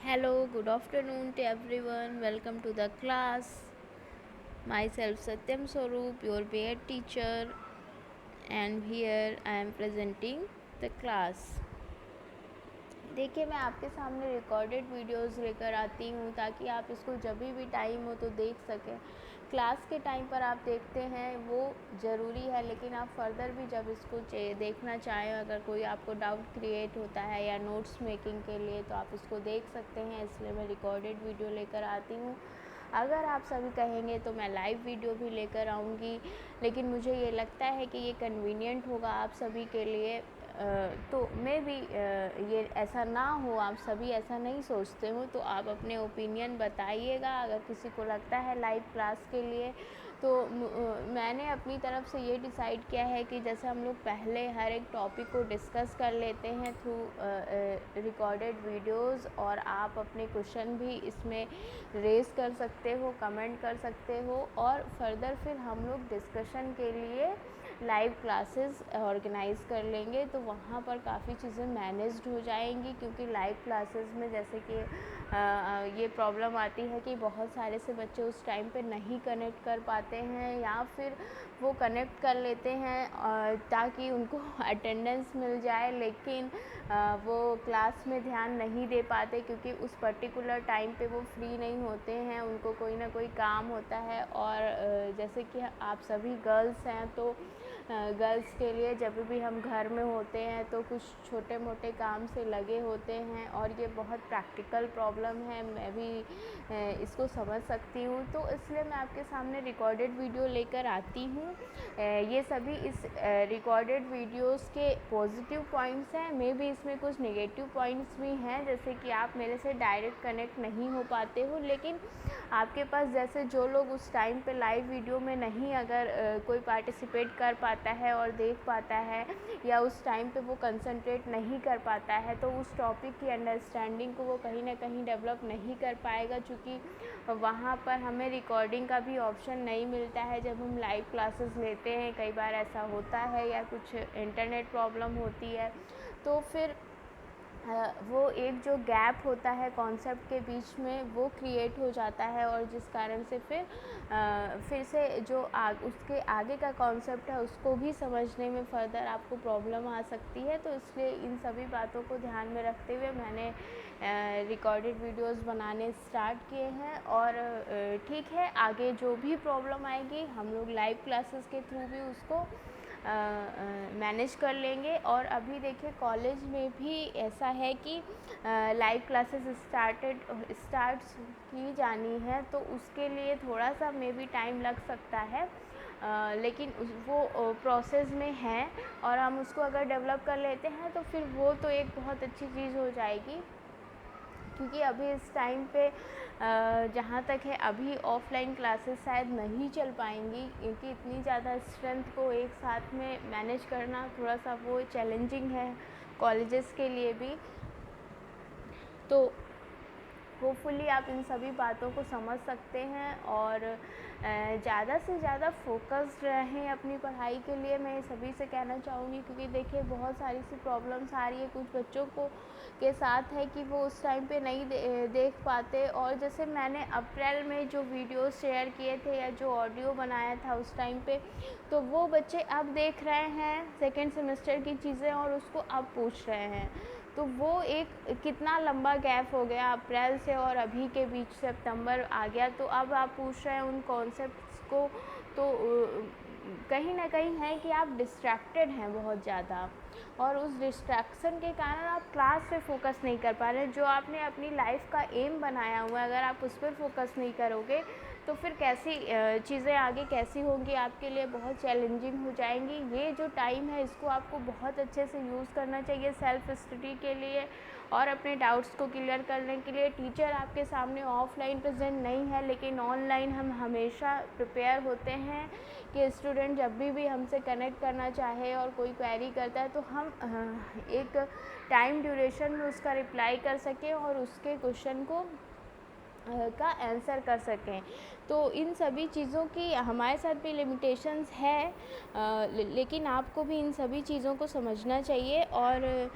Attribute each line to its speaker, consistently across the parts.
Speaker 1: Hello, good afternoon to everyone. Welcome to the class. Myself Satyam Swaroop, your BEd teacher, and here I am presenting the class. देखिए, मैं आपके सामने recorded videos लेकर आती हूँ ताकि आप इसको जब भी टाइम हो तो देख सकें। क्लास के टाइम पर आप देखते हैं वो ज़रूरी है, लेकिन आप फर्दर भी जब इसको देखना चाहें, अगर कोई आपको डाउट क्रिएट होता है या नोट्स मेकिंग के लिए, तो आप इसको देख सकते हैं। इसलिए मैं रिकॉर्डेड वीडियो लेकर आती हूँ। अगर आप सभी कहेंगे तो मैं लाइव वीडियो भी लेकर आऊँगी, लेकिन मुझे ये लगता है कि ये कन्वीनियंट होगा आप सभी के लिए। तो मैं भी ये ऐसा ना हो, आप सभी ऐसा नहीं सोचते हो तो आप अपने ओपिनियन बताइएगा। अगर किसी को लगता है लाइव क्लास के लिए, तो मैंने अपनी तरफ से ये डिसाइड किया है कि जैसे हम लोग पहले हर एक टॉपिक को डिस्कस कर लेते हैं थ्रू रिकॉर्डेड वीडियोस, और आप अपने क्वेश्चन भी इसमें रेज़ कर सकते हो, कमेंट कर सकते हो, और फर्दर फिर हम लोग डिस्कशन के लिए लाइव क्लासेस ऑर्गेनाइज़ कर लेंगे। तो वहाँ पर काफ़ी चीज़ें मैनेज्ड हो जाएंगी, क्योंकि लाइव क्लासेस में जैसे कि ये प्रॉब्लम आती है कि बहुत सारे से बच्चे उस टाइम पे नहीं कनेक्ट कर पाते हैं, या फिर वो कनेक्ट कर लेते हैं ताकि उनको अटेंडेंस मिल जाए, लेकिन वो क्लास में ध्यान नहीं दे पाते क्योंकि उस पर्टिकुलर टाइम पे वो फ्री नहीं होते हैं, उनको कोई ना कोई काम होता है। और जैसे कि आप सभी गर्ल्स हैं, तो गर्ल्स के लिए जब भी हम घर में होते हैं तो कुछ छोटे मोटे काम से लगे होते हैं, और ये बहुत प्रैक्टिकल प्रॉब्लम है, मैं भी इसको समझ सकती हूँ। तो इसलिए मैं आपके सामने रिकॉर्डेड वीडियो लेकर आती हूँ। ये सभी इस रिकॉर्डेड वीडियोस के पॉजिटिव पॉइंट्स हैं, मे भी इसमें कुछ नेगेटिव पॉइंट्स भी हैं, जैसे कि आप मेरे से डायरेक्ट कनेक्ट नहीं हो पाते हो, लेकिन आपके पास जैसे जो लोग उस टाइम पे लाइव वीडियो में नहीं, अगर कोई पार्टिसिपेट कर पाता है और देख पाता है, या उस टाइम पे वो कंसंट्रेट नहीं कर पाता है, तो उस टॉपिक की अंडरस्टैंडिंग को वो कहीं ना कहीं डेवलप नहीं कर पाएगा, क्योंकि वहाँ पर हमें रिकॉर्डिंग का भी ऑप्शन नहीं मिलता है जब हम लाइव क्लासेस लेते हैं। कई बार ऐसा होता है, या कुछ इंटरनेट प्रॉब्लम होती है, तो फिर वो एक जो गैप होता है कॉन्सेप्ट के बीच में, वो क्रिएट हो जाता है, और जिस कारण से फिर से जो उसके आगे का कॉन्सेप्ट है उसको भी समझने में फ़र्दर आपको प्रॉब्लम आ सकती है। तो इसलिए इन सभी बातों को ध्यान में रखते हुए मैंने रिकॉर्डेड वीडियोस बनाने स्टार्ट किए हैं। और ठीक है, आगे जो भी प्रॉब्लम आएगी हम लोग लाइव क्लासेस के थ्रू भी उसको मैनेज कर लेंगे। और अभी देखिए कॉलेज में भी ऐसा है कि लाइव क्लासेस स्टार्ट की जानी है, तो उसके लिए थोड़ा सा मे बी टाइम लग सकता है, लेकिन वो प्रोसेस में है, और हम उसको अगर डेवलप कर लेते हैं तो फिर वो तो एक बहुत अच्छी चीज़ हो जाएगी। क्योंकि अभी इस टाइम पे जहाँ तक है, अभी ऑफ़लाइन क्लासेस शायद नहीं चल पाएंगी, क्योंकि इतनी ज़्यादा स्ट्रेंथ को एक साथ में मैनेज करना थोड़ा सा वो चैलेंजिंग है कॉलेजेस के लिए भी। तो होपफुली आप इन सभी बातों को समझ सकते हैं, और ज़्यादा से ज़्यादा फोकस्ड रहें अपनी पढ़ाई के लिए, मैं सभी से कहना चाहूँगी। क्योंकि देखिए बहुत सारी सी प्रॉब्लम्स आ रही है कुछ बच्चों को के साथ, है कि वो उस टाइम पे नहीं देख पाते। और जैसे मैंने अप्रैल में जो वीडियो शेयर किए थे या जो ऑडियो बनाया था उस टाइम पे, तो वो बच्चे अब देख रहे हैं सेकेंड सेमेस्टर की चीज़ें, और उसको अब पूछ रहे हैं। तो वो एक कितना लंबा गैप हो गया अप्रैल से और अभी के बीच, सितंबर आ गया, तो अब आप पूछ रहे हैं उन कॉन्सेप्ट्स को। तो कहीं ना कहीं है कि आप डिस्ट्रैक्टेड हैं बहुत ज़्यादा, और उस डिस्ट्रैक्शन के कारण आप क्लास पे फोकस नहीं कर पा रहे। जो आपने अपनी लाइफ का एम बनाया हुआ है, अगर आप उस पर फोकस नहीं करोगे तो फिर कैसी चीज़ें आगे कैसी होंगी, आपके लिए बहुत चैलेंजिंग हो जाएंगी। ये जो टाइम है इसको आपको बहुत अच्छे से यूज़ करना चाहिए सेल्फ स्टडी के लिए और अपने डाउट्स को क्लियर करने के लिए। टीचर आपके सामने ऑफलाइन प्रेजेंट नहीं है, लेकिन ऑनलाइन हम हमेशा प्रिपेयर होते हैं कि स्टूडेंट जब भी हमसे कनेक्ट करना चाहे और कोई क्वेरी करता है तो हम एक टाइम ड्यूरेशन में उसका रिप्लाई कर सकें और उसके क्वेश्चन को का आंसर कर सकें। तो इन सभी चीज़ों की हमारे साथ भी लिमिटेशंस है, लेकिन आपको भी इन सभी चीज़ों को समझना चाहिए। और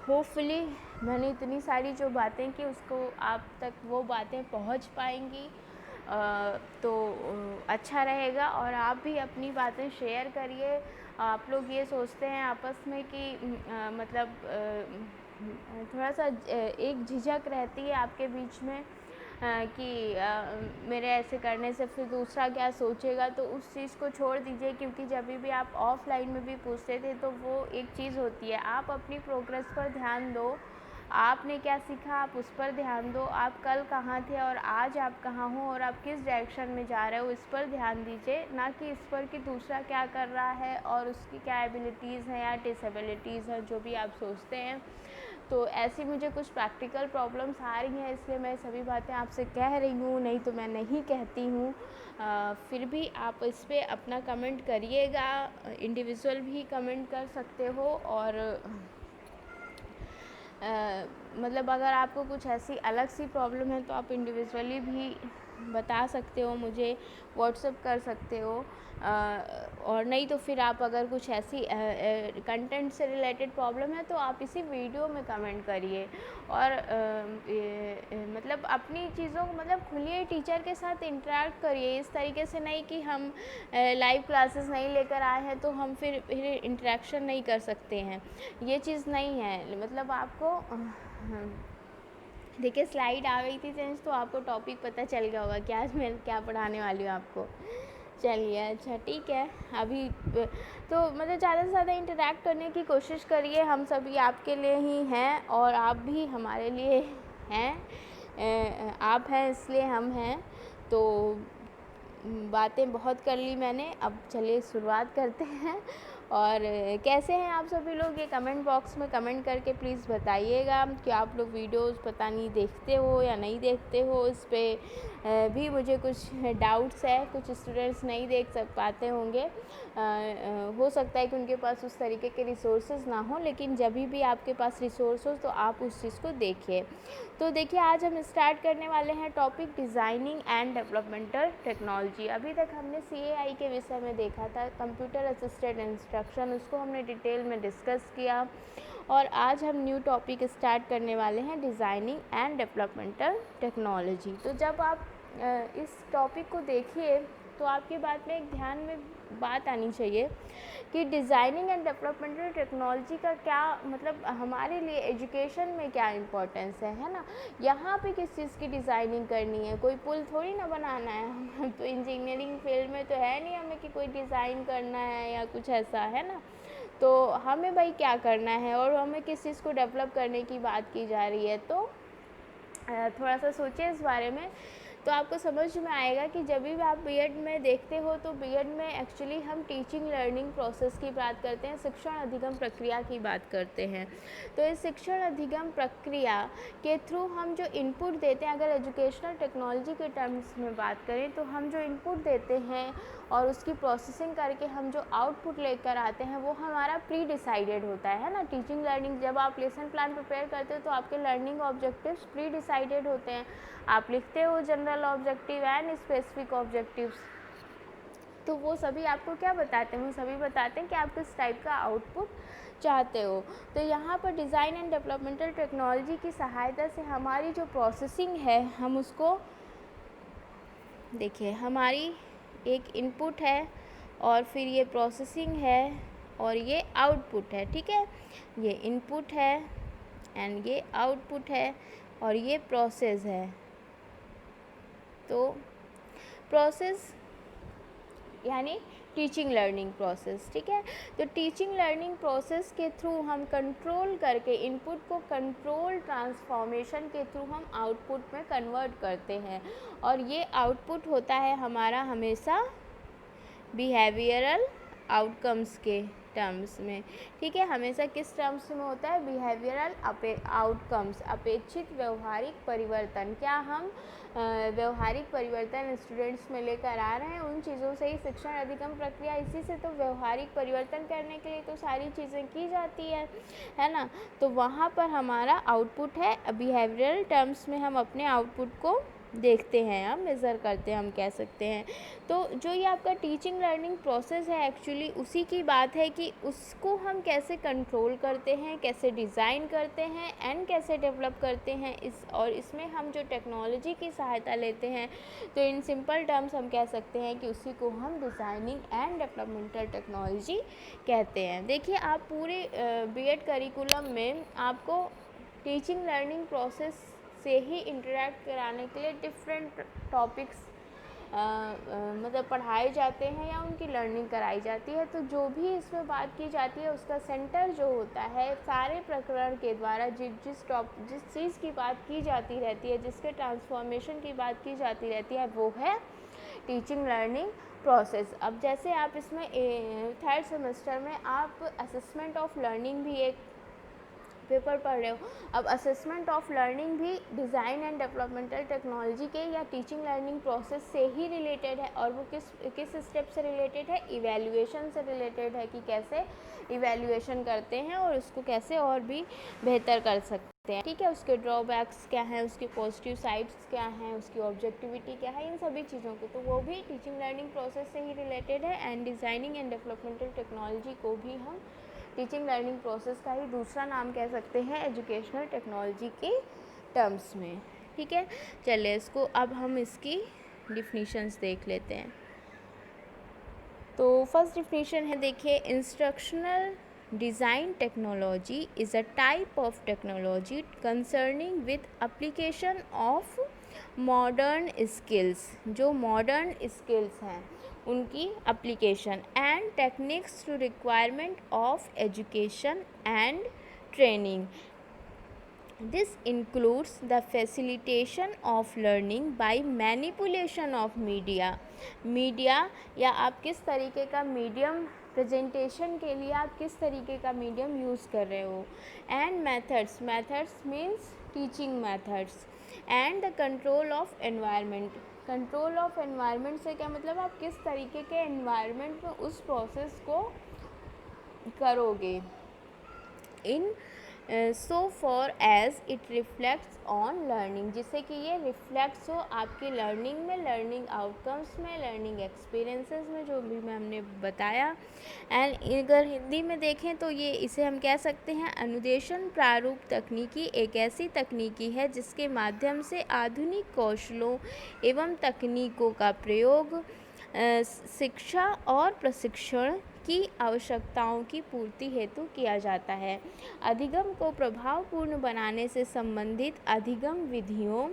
Speaker 1: होपफुली मैंने इतनी सारी जो बातें की उसको आप तक वो बातें पहुंच पाएंगी, तो अच्छा रहेगा। और आप भी अपनी बातें शेयर करिए। आप लोग ये सोचते हैं आपस में कि मतलब थोड़ा सा एक झिझक रहती है आपके बीच में, कि मेरे ऐसे करने से फिर दूसरा क्या सोचेगा। तो उस चीज़ को छोड़ दीजिए, क्योंकि जब भी आप ऑफलाइन में भी पूछते थे तो वो एक चीज़ होती है। आप अपनी प्रोग्रेस पर ध्यान दो, आपने क्या सीखा आप उस पर ध्यान दो, आप कल कहाँ थे और आज आप कहाँ हो और आप किस डायरेक्शन में जा रहे हो इस पर ध्यान दीजिए, ना कि इस पर कि दूसरा क्या कर रहा है और उसकी क्या एबिलिटीज़ हैं या डिसेबिलिटीज़ हैं, जो भी आप सोचते हैं। तो ऐसी मुझे कुछ प्रैक्टिकल प्रॉब्लम्स आ रही हैं, इसलिए मैं सभी बातें आपसे कह रही हूँ, नहीं तो मैं नहीं कहती हूँ। फिर भी आप इस पर अपना कमेंट करिएगा, इंडिविजुअल भी कमेंट कर सकते हो। और मतलब अगर आपको कुछ ऐसी अलग सी प्रॉब्लम है तो आप इंडिविजुअली भी बता सकते हो, मुझे व्हाट्सएप कर सकते हो। और नहीं तो फिर आप अगर कुछ ऐसी कंटेंट से रिलेटेड प्रॉब्लम है तो आप इसी वीडियो में कमेंट करिए। और मतलब अपनी चीज़ों को मतलब खुलिए, टीचर के साथ इंटरेक्ट करिए। इस तरीके से नहीं कि हम लाइव क्लासेस नहीं लेकर आए हैं तो हम फिर इंटरेक्शन नहीं कर सकते हैं, ये चीज़ नहीं है। मतलब आपको देखिए स्लाइड आ गई थी चेंज, तो आपको टॉपिक पता चल गया होगा कि आज मैं क्या पढ़ाने वाली हूँ आपको। चलिए अच्छा ठीक है। अभी तो मतलब ज़्यादा से ज़्यादा इंटरेक्ट करने की कोशिश करिए, हम सभी आपके लिए ही हैं और आप भी हमारे लिए हैं। आप हैं इसलिए हम हैं। तो बातें बहुत कर ली मैंने, अब चलिए शुरुआत करते हैं। और कैसे हैं आप सभी लोग, ये कमेंट बॉक्स में कमेंट करके प्लीज़ बताइएगा कि आप लोग वीडियोस पता नहीं देखते हो या नहीं देखते हो। इस पे भी मुझे कुछ डाउट्स है, कुछ स्टूडेंट्स नहीं देख पाते होंगे। हो सकता है कि उनके पास उस तरीके के रिसोर्सेज ना हो, लेकिन जब भी आपके पास रिसोर्स हो तो आप उस चीज़ को देखिए। तो देखिए आज हम स्टार्ट करने वाले हैं topic designing and developmental technology. अभी तक हमने CAI के विषय में देखा था, कंप्यूटर असिस्टेड इंस्ट्रक्शन, उसको हमने डिटेल में डिस्कस किया। और आज हम न्यू टॉपिक स्टार्ट करने वाले हैं डिज़ाइनिंग एंड डेवलपमेंटल टेक्नोलॉजी। तो जब आप इस टॉपिक को देखिए तो आपकी बात में एक ध्यान में बात आनी चाहिए कि डिज़ाइनिंग एंड डेवलपमेंटल टेक्नोलॉजी का क्या मतलब, हमारे लिए एजुकेशन में क्या इम्पोर्टेंस है ना। यहाँ पे किस चीज़ की डिज़ाइनिंग करनी है, कोई पुल थोड़ी ना बनाना है। हम तो इंजीनियरिंग फील्ड में तो है नहीं हमें कि कोई डिज़ाइन करना है या कुछ ऐसा है ना। तो हमें भाई क्या करना है और हमें किस चीज़ को डेवलप करने की बात की जा रही है। तो थोड़ा सा सोचिए इस बारे में, तो आपको समझ में आएगा कि जब भी आप बीएड में देखते हो तो बीएड में एक्चुअली हम टीचिंग लर्निंग प्रोसेस की बात करते हैं, शिक्षण अधिगम प्रक्रिया की बात करते हैं। तो इस शिक्षण अधिगम प्रक्रिया के थ्रू हम जो इनपुट देते हैं, अगर एजुकेशनल टेक्नोलॉजी के टर्म्स में बात करें तो हम जो इनपुट देते हैं और उसकी प्रोसेसिंग करके हम जो आउटपुट लेकर आते हैं वो हमारा प्री डिसाइडेड होता है ना। टीचिंग लर्निंग जब आप लेसन प्लान प्रिपेयर करते हो तो आपके लर्निंग ऑब्जेक्टिव्स प्री डिसाइडेड होते हैं। आप लिखते हो general objective and specific objectives, तो वो सभी आपको क्या बताते हैं, वो सभी बताते हैं कि आप किस टाइप का आउटपुट चाहते हो। तो यहाँ पर डिज़ाइन एंड डेवलपमेंटल टेक्नोलॉजी की सहायता से हमारी जो प्रोसेसिंग है हम उसको देखिए, हमारी एक इनपुट है और फिर ये प्रोसेसिंग है और ये आउटपुट है, ठीक है। ये इनपुट है एंड ये आउटपुट है और ये प्रोसेस है। तो प्रोसेस यानी टीचिंग लर्निंग प्रोसेस, ठीक है। तो टीचिंग लर्निंग प्रोसेस के थ्रू हम कंट्रोल करके इनपुट को कंट्रोल ट्रांसफॉर्मेशन के थ्रू हम आउटपुट में कन्वर्ट करते हैं। और ये आउटपुट होता है हमारा हमेशा बिहेवियरल आउटकम्स के टर्म्स में, ठीक है। हमेशा किस टर्म्स में होता है? बिहेवियरल आउटकम्स, अपेक्षित व्यवहारिक परिवर्तन। क्या हम व्यवहारिक परिवर्तन स्टूडेंट्स में लेकर आ रहे हैं? उन चीज़ों से ही शिक्षण अधिगम प्रक्रिया, इसी से तो व्यवहारिक परिवर्तन करने के लिए तो सारी चीज़ें की जाती है ना। तो वहाँ पर हमारा आउटपुट है। बिहेवियरल टर्म्स में हम अपने आउटपुट को देखते हैं, हम मेज़र करते हैं, हम कह सकते हैं। तो जो ये आपका टीचिंग लर्निंग प्रोसेस है, एक्चुअली उसी की बात है कि उसको हम कैसे कंट्रोल करते हैं, कैसे डिज़ाइन करते हैं एंड कैसे डेवलप करते हैं। और इसमें हम जो टेक्नोलॉजी की सहायता लेते हैं, तो इन सिंपल टर्म्स हम कह सकते हैं कि उसी को हम डिज़ाइनिंग एंड डेवलपमेंटल टेक्नोलॉजी कहते हैं। देखिए, आप पूरे बीएड करिकुलम में आपको टीचिंग लर्निंग प्रोसेस से ही इंटरेक्ट कराने के लिए डिफरेंट टॉपिक्स मतलब पढ़ाए जाते हैं या उनकी लर्निंग कराई जाती है। तो जो भी इसमें बात की जाती है, उसका सेंटर जो होता है, सारे प्रकरण के द्वारा जिस चीज़ की बात की जाती रहती है, जिसके ट्रांसफॉर्मेशन की बात की जाती रहती है, वो है टीचिंग लर्निंग प्रोसेस। अब जैसे आप इसमें 3rd सेमेस्टर में आप असेसमेंट ऑफ लर्निंग भी एक पेपर पढ़ रहे हो। अब असेसमेंट ऑफ लर्निंग भी डिज़ाइन एंड डेवलपमेंटल टेक्नोलॉजी के या टीचिंग लर्निंग प्रोसेस से ही रिलेटेड है। और वो किस स्टेप से रिलेटेड है? इवैल्यूएशन से रिलेटेड है, कि कैसे इवैल्यूएशन करते हैं और उसको कैसे और भी बेहतर कर सकते हैं, ठीक है। उसके ड्रॉबैक्स क्या हैं, उसकी पॉजिटिव साइड्स क्या हैं, उसकी ऑब्जेक्टिविटी क्या है, इन सभी चीज़ों को, तो वो भी टीचिंग लर्निंग प्रोसेस से ही रिलेटेड है। And designing and developmental technology को भी हम टीचिंग लर्निंग प्रोसेस का ही दूसरा नाम कह सकते हैं एजुकेशनल टेक्नोलॉजी के टर्म्स में, ठीक है। चलिए, इसको अब हम इसकी डिफिनीशंस देख लेते हैं। तो फर्स्ट डिफिनीशन है, देखिए, instructional design technology is a type of technology concerning with application of modern skills. जो मॉडर्न स्किल्स हैं उनकी application and techniques to requirement of education and training. This includes the facilitation of learning by manipulation of media या आप किस तरीके का medium, presentation के लिए आप किस तरीके का मीडियम यूज़ कर रहे हो। And methods means teaching methods. And the control of environment. Control of environment से क्या मतलब? आप किस तरीके के एनवायरनमेंट में उस प्रोसेस को करोगे। In so far as it reflects on learning, जिससे कि ये रिफ्लेक्ट्स हो आपकी लर्निंग में, लर्निंग आउटकम्स में, लर्निंग एक्सपीरियंसेस में, जो भी मैं हमने बताया। एंड अगर हिंदी में देखें तो ये इसे हम कह सकते हैं अनुदेशन प्रारूप तकनीकी एक ऐसी तकनीकी है जिसके माध्यम से आधुनिक कौशलों एवं तकनीकों का प्रयोग शिक्षा और प्रशिक्षण की आवश्यकताओं की पूर्ति हेतु किया जाता है। अधिगम को प्रभावपूर्ण बनाने से संबंधित अधिगम विधियों,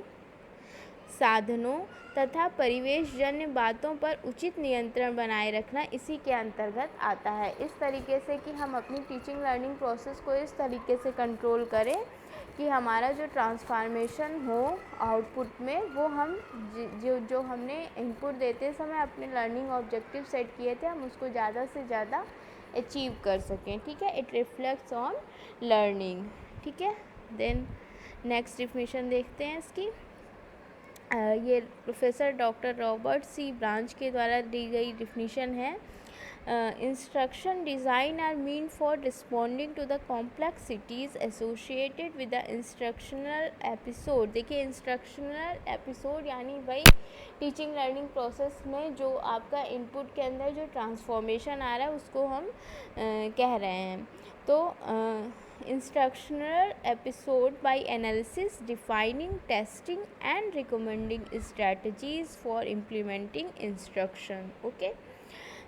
Speaker 1: साधनों तथा परिवेशजन्य बातों पर उचित नियंत्रण बनाए रखना इसी के अंतर्गत आता है। इस तरीके से कि हम अपनी टीचिंग लर्निंग प्रोसेस को इस तरीके से कंट्रोल करें कि हमारा जो ट्रांसफॉर्मेशन हो आउटपुट में, वो हम जो हमने इनपुट देते समय अपने लर्निंग ऑब्जेक्टिव सेट किए थे, हम उसको ज़्यादा से ज़्यादा अचीव कर सकें, ठीक है। इट रिफ्लेक्ट्स ऑन लर्निंग, ठीक है। देन नेक्स्ट डिफिनीशन देखते हैं इसकी। ये professor doctor Robert C Branch के द्वारा दी गई डिफिनीशन है। Instruction design are mean for responding to the complexities associated with the instructional episode. देखिए, इंस्ट्रक्शनल एपिसोड यानी वही टीचिंग लर्निंग प्रोसेस में जो आपका इनपुट के अंदर जो ट्रांसफॉर्मेशन आ रहा है उसको हम कह रहे हैं। तो instructional episode by analysis, defining, testing and recommending strategies for implementing instruction. Okay.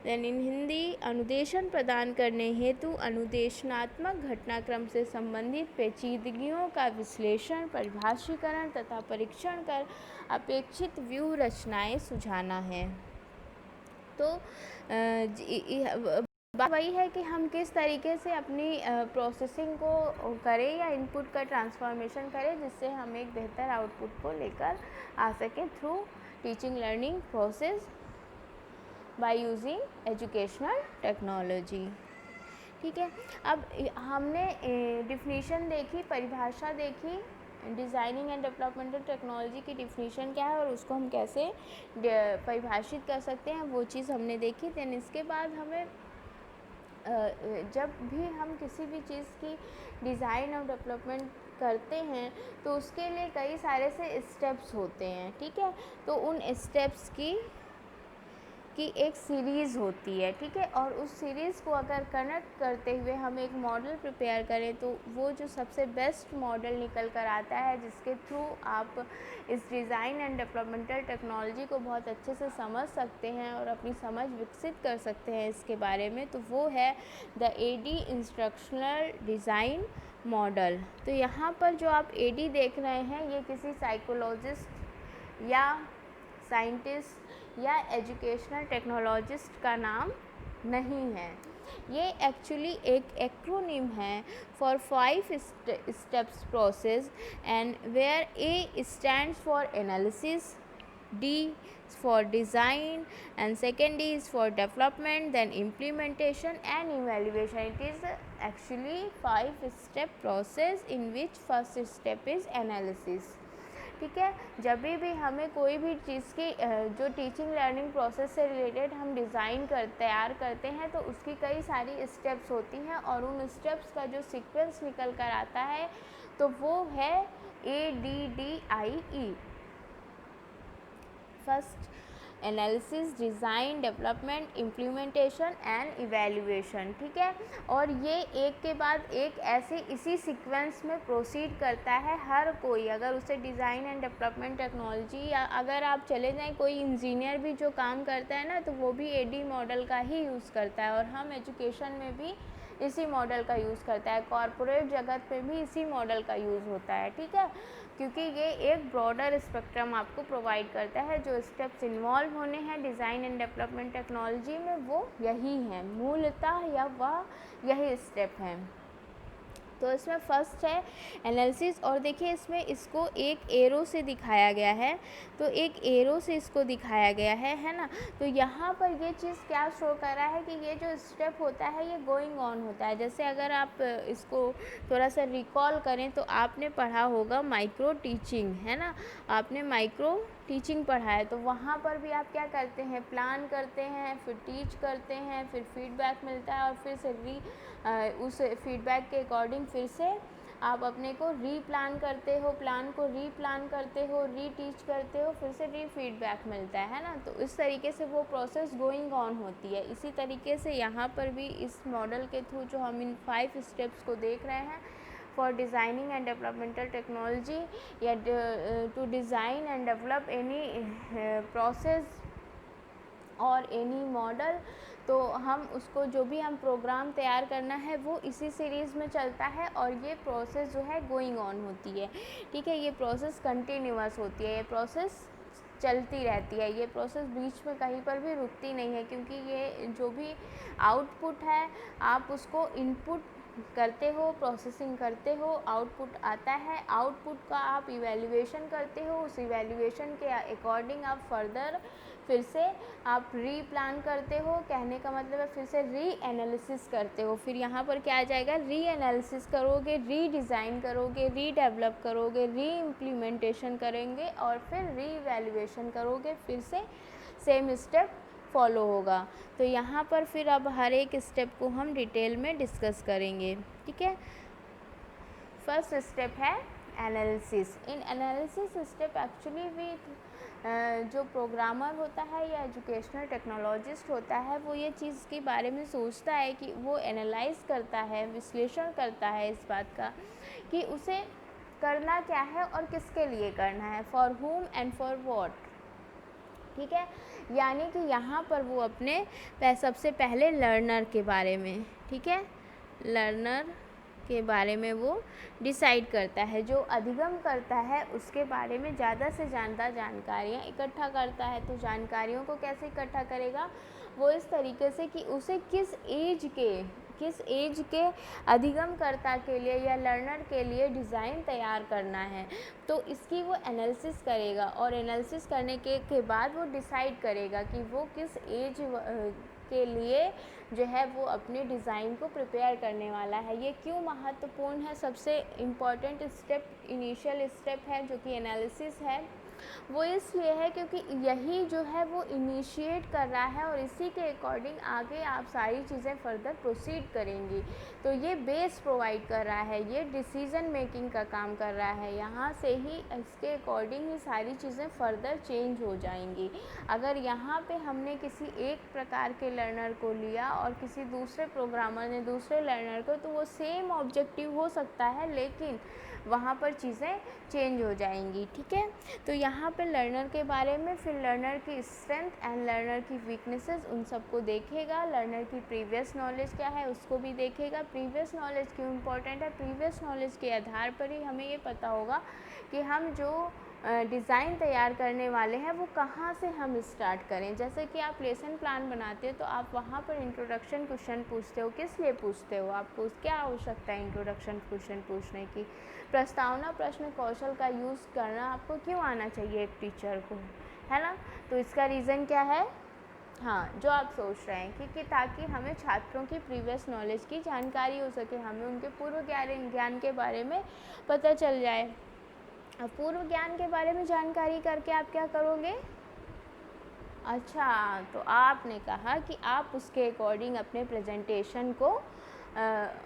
Speaker 1: Then in Hindi, अनुदेशन प्रदान करने हेतु अनुदेशनात्मक घटनाक्रम से संबंधित पेचीदगियों का विश्लेषण, परिभाषीकरण तथा परीक्षण कर अपेक्षित व्यूह रचनाएं सुझाना है। तो बात वही है कि हम किस तरीके से अपनी प्रोसेसिंग को करें या इनपुट का ट्रांसफॉर्मेशन करें जिससे हम एक बेहतर आउटपुट को लेकर आ सकें through teaching learning process. By using educational technology. ठीक है, अब हमने डिफिनीशन देखी, परिभाषा देखी, डिज़ाइनिंग एंड डेवलपमेंटल टेक्नोलॉजी की डिफिनीशन क्या है और उसको हम कैसे परिभाषित कर सकते हैं, वो चीज़ हमने देखी। देन इसके बाद हमें जब भी हम किसी भी चीज़ की डिज़ाइन और डेवलपमेंट करते हैं तो उसके लिए कई सारे से स्टेप्स होते हैं। ठीक है, तो उन स्टेप्स की एक सीरीज़ होती है। ठीक है, और उस सीरीज़ को अगर कनेक्ट करते हुए हम एक मॉडल प्रिपेयर करें तो वो जो सबसे बेस्ट मॉडल निकल कर आता है, जिसके थ्रू आप इस डिज़ाइन एंड डेवलपमेंटल टेक्नोलॉजी को बहुत अच्छे से समझ सकते हैं और अपनी समझ विकसित कर सकते हैं इसके बारे में, तो वो है the ADDIE instructional design model. तो यहाँ पर जो आप एडी देख रहे हैं, ये किसी साइकोलॉजिस्ट या साइंटिस्ट या एजुकेशनल टेक्नोलॉजिस्ट का नाम नहीं है। ये एक्चुअली एक एक्रोनिम है for 5 steps process, and where A stands for analysis, D for design, and second D is for development, then implementation and evaluation. It is actually 5-step process in which first step is analysis. ठीक है, जब भी हमें कोई भी चीज़ की जो teaching learning process से रिलेटेड हम डिज़ाइन तैयार करते हैं तो उसकी कई सारी स्टेप्स होती हैं और उन स्टेप्स का जो सीक्वेंस निकल कर आता है तो वो है ADDIE। First analysis, design, development, implementation and evaluation. ठीक है, और ये एक के बाद एक ऐसे इसी सीक्वेंस में प्रोसीड करता है हर कोई। अगर उसे डिज़ाइन एंड डेवलपमेंट टेक्नोलॉजी, या अगर आप चले जाएं कोई इंजीनियर भी जो काम करता है ना, तो वो भी एडी मॉडल का ही यूज़ करता है, और हम एजुकेशन में भी इसी मॉडल का यूज़ करता है, कॉरपोरेट जगत पे भी इसी मॉडल का यूज़ होता है। ठीक है, क्योंकि ये एक ब्रॉडर स्पेक्ट्रम आपको प्रोवाइड करता है। जो स्टेप्स इन्वॉल्व होने हैं डिज़ाइन एंड डेवलपमेंट टेक्नोलॉजी में वो यही हैं, मूलतः या वह यही स्टेप हैं। तो इसमें फर्स्ट है एनालिसिस, और देखिए इसमें इसको एक एरो से दिखाया गया है, तो एक एरो से इसको दिखाया गया है ना। तो यहाँ पर ये चीज़ क्या शो कर रहा है कि ये जो स्टेप होता है ये गोइंग ऑन होता है। जैसे अगर आप इसको थोड़ा सा रिकॉल करें तो आपने पढ़ा होगा माइक्रो टीचिंग, है ना, आपने माइक्रो टीचिंग पढ़ा है, तो वहाँ पर भी आप क्या करते हैं, प्लान करते हैं, फिर टीच करते हैं, फिर फीडबैक मिलता है, और फिर से उस फीडबैक के अकॉर्डिंग फिर से आप अपने को रीप्लान करते हो, प्लान को रीप्लान करते हो, रीटीच करते हो, फिर से री फीडबैक मिलता है ना। तो इस तरीके से वो प्रोसेस गोइंग ऑन होती है। इसी तरीके से यहाँ पर भी इस मॉडल के थ्रू जो हम इन 5 स्टेप्स को देख रहे हैं for designing and developmental technology, या to design and develop any process और एनी मॉडल, तो हम उसको जो भी हम प्रोग्राम तैयार करना है वो इसी सीरीज़ में चलता है, और ये प्रोसेस जो है गोइंग ऑन होती है। ठीक है, ये प्रोसेस कंटिन्यूअस होती है, ये प्रोसेस चलती रहती है, ये प्रोसेस बीच में कहीं पर भी रुकती नहीं है, क्योंकि ये जो भी आउटपुट है आप उसको इनपुट करते हो, प्रोसेसिंग करते हो, आउटपुट आता है, आउटपुट का आप इवैल्यूएशन करते हो, उस इवैल्यूएशन के अकॉर्डिंग आप फर्दर फिर से आप री प्लान करते हो। कहने का मतलब है फिर से री एनालिसिस करते हो। फिर यहाँ पर क्या आ जाएगा, री एनालिसिस करोगे, री डिज़ाइन करोगे, री डेवलप करोगे, री इम्प्लीमेंटेशन करेंगे, और फिर री इवैल्यूएशन करोगे, फिर से सेम स्टेप फॉलो होगा। तो यहाँ पर फिर अब हर एक स्टेप को हम डिटेल में डिस्कस करेंगे। ठीक है, फर्स्ट स्टेप है analysis. In analysis step actually with जो प्रोग्रामर होता है या एजुकेशनल टेक्नोलॉजिस्ट होता है वो ये चीज़ के बारे में सोचता है कि वो एनालाइज करता है, विश्लेषण करता है इस बात का कि उसे करना क्या है और किसके लिए करना है, for whom and for what. ठीक है, यानी कि यहाँ पर वो अपने सबसे पहले लर्नर के बारे में, ठीक है, लर्नर के बारे में वो डिसाइड करता है। जो अधिगम करता है उसके बारे में ज़्यादा से ज़्यादा जानकारियाँ इकट्ठा करता है। तो जानकारियों को कैसे इकट्ठा करेगा, वो इस तरीके से कि उसे किस एज के किस एज के अधिगमकर्ता के लिए या लर्नर के लिए डिज़ाइन तैयार करना है, तो इसकी वो एनालिसिस करेगा और एनालिसिस करने के बाद वो डिसाइड करेगा कि वो किस एज के लिए जो है वो अपने डिज़ाइन को प्रिपेयर करने वाला है। ये क्यों महत्वपूर्ण है? सबसे इम्पॉर्टेंट स्टेप, इनिशियल स्टेप है जो कि एनालिसिस है, वो इसलिए है क्योंकि यही जो है वो इनिशिएट कर रहा है और इसी के अकॉर्डिंग आगे आप सारी चीज़ें फर्दर प्रोसीड करेंगी। तो ये बेस प्रोवाइड कर रहा है, ये डिसीज़न मेकिंग का काम कर रहा है। यहाँ से ही इसके अकॉर्डिंग ही सारी चीज़ें फर्दर चेंज हो जाएंगी। अगर यहाँ पे हमने किसी एक प्रकार के लर्नर को लिया और किसी दूसरे प्रोग्रामर ने दूसरे लर्नर को, तो वो सेम ऑब्जेक्टिव हो सकता है लेकिन वहाँ पर चीज़ें चेंज हो जाएंगी। ठीक है, तो यहाँ पे लर्नर के बारे में, फिर लर्नर की स्ट्रेंथ एंड लर्नर की वीकनेसेस, उन सबको देखेगा। लर्नर की प्रीवियस नॉलेज क्या है उसको भी देखेगा। प्रीवियस नॉलेज क्यों इम्पोर्टेंट है? प्रीवियस नॉलेज के आधार पर ही हमें ये पता होगा कि हम जो डिज़ाइन तैयार करने वाले हैं वो कहाँ से हम स्टार्ट करें। जैसे कि आप लेसन प्लान बनाते हो तो आप वहाँ पर इंट्रोडक्शन क्वेश्चन पूछते हो, किस लिए पूछते हो? आपको क्या आवश्यकता है इंट्रोडक्शन क्वेश्चन पूछने की? प्रस्तावना प्रश्न कौशल का यूज़ करना आपको क्यों आना चाहिए एक टीचर को, है ना? तो इसका रीज़न क्या है? हाँ, जो आप सोच रहे हैं कि ताकि हमें छात्रों की प्रीवियस नॉलेज की जानकारी हो सके, हमें उनके पूर्व ज्ञान के बारे में पता चल जाए। अब पूर्व ज्ञान के बारे में जानकारी करके आप क्या करोगे? अच्छा, तो आपने कहा कि आप उसके अकॉर्डिंग अपने प्रेजेंटेशन को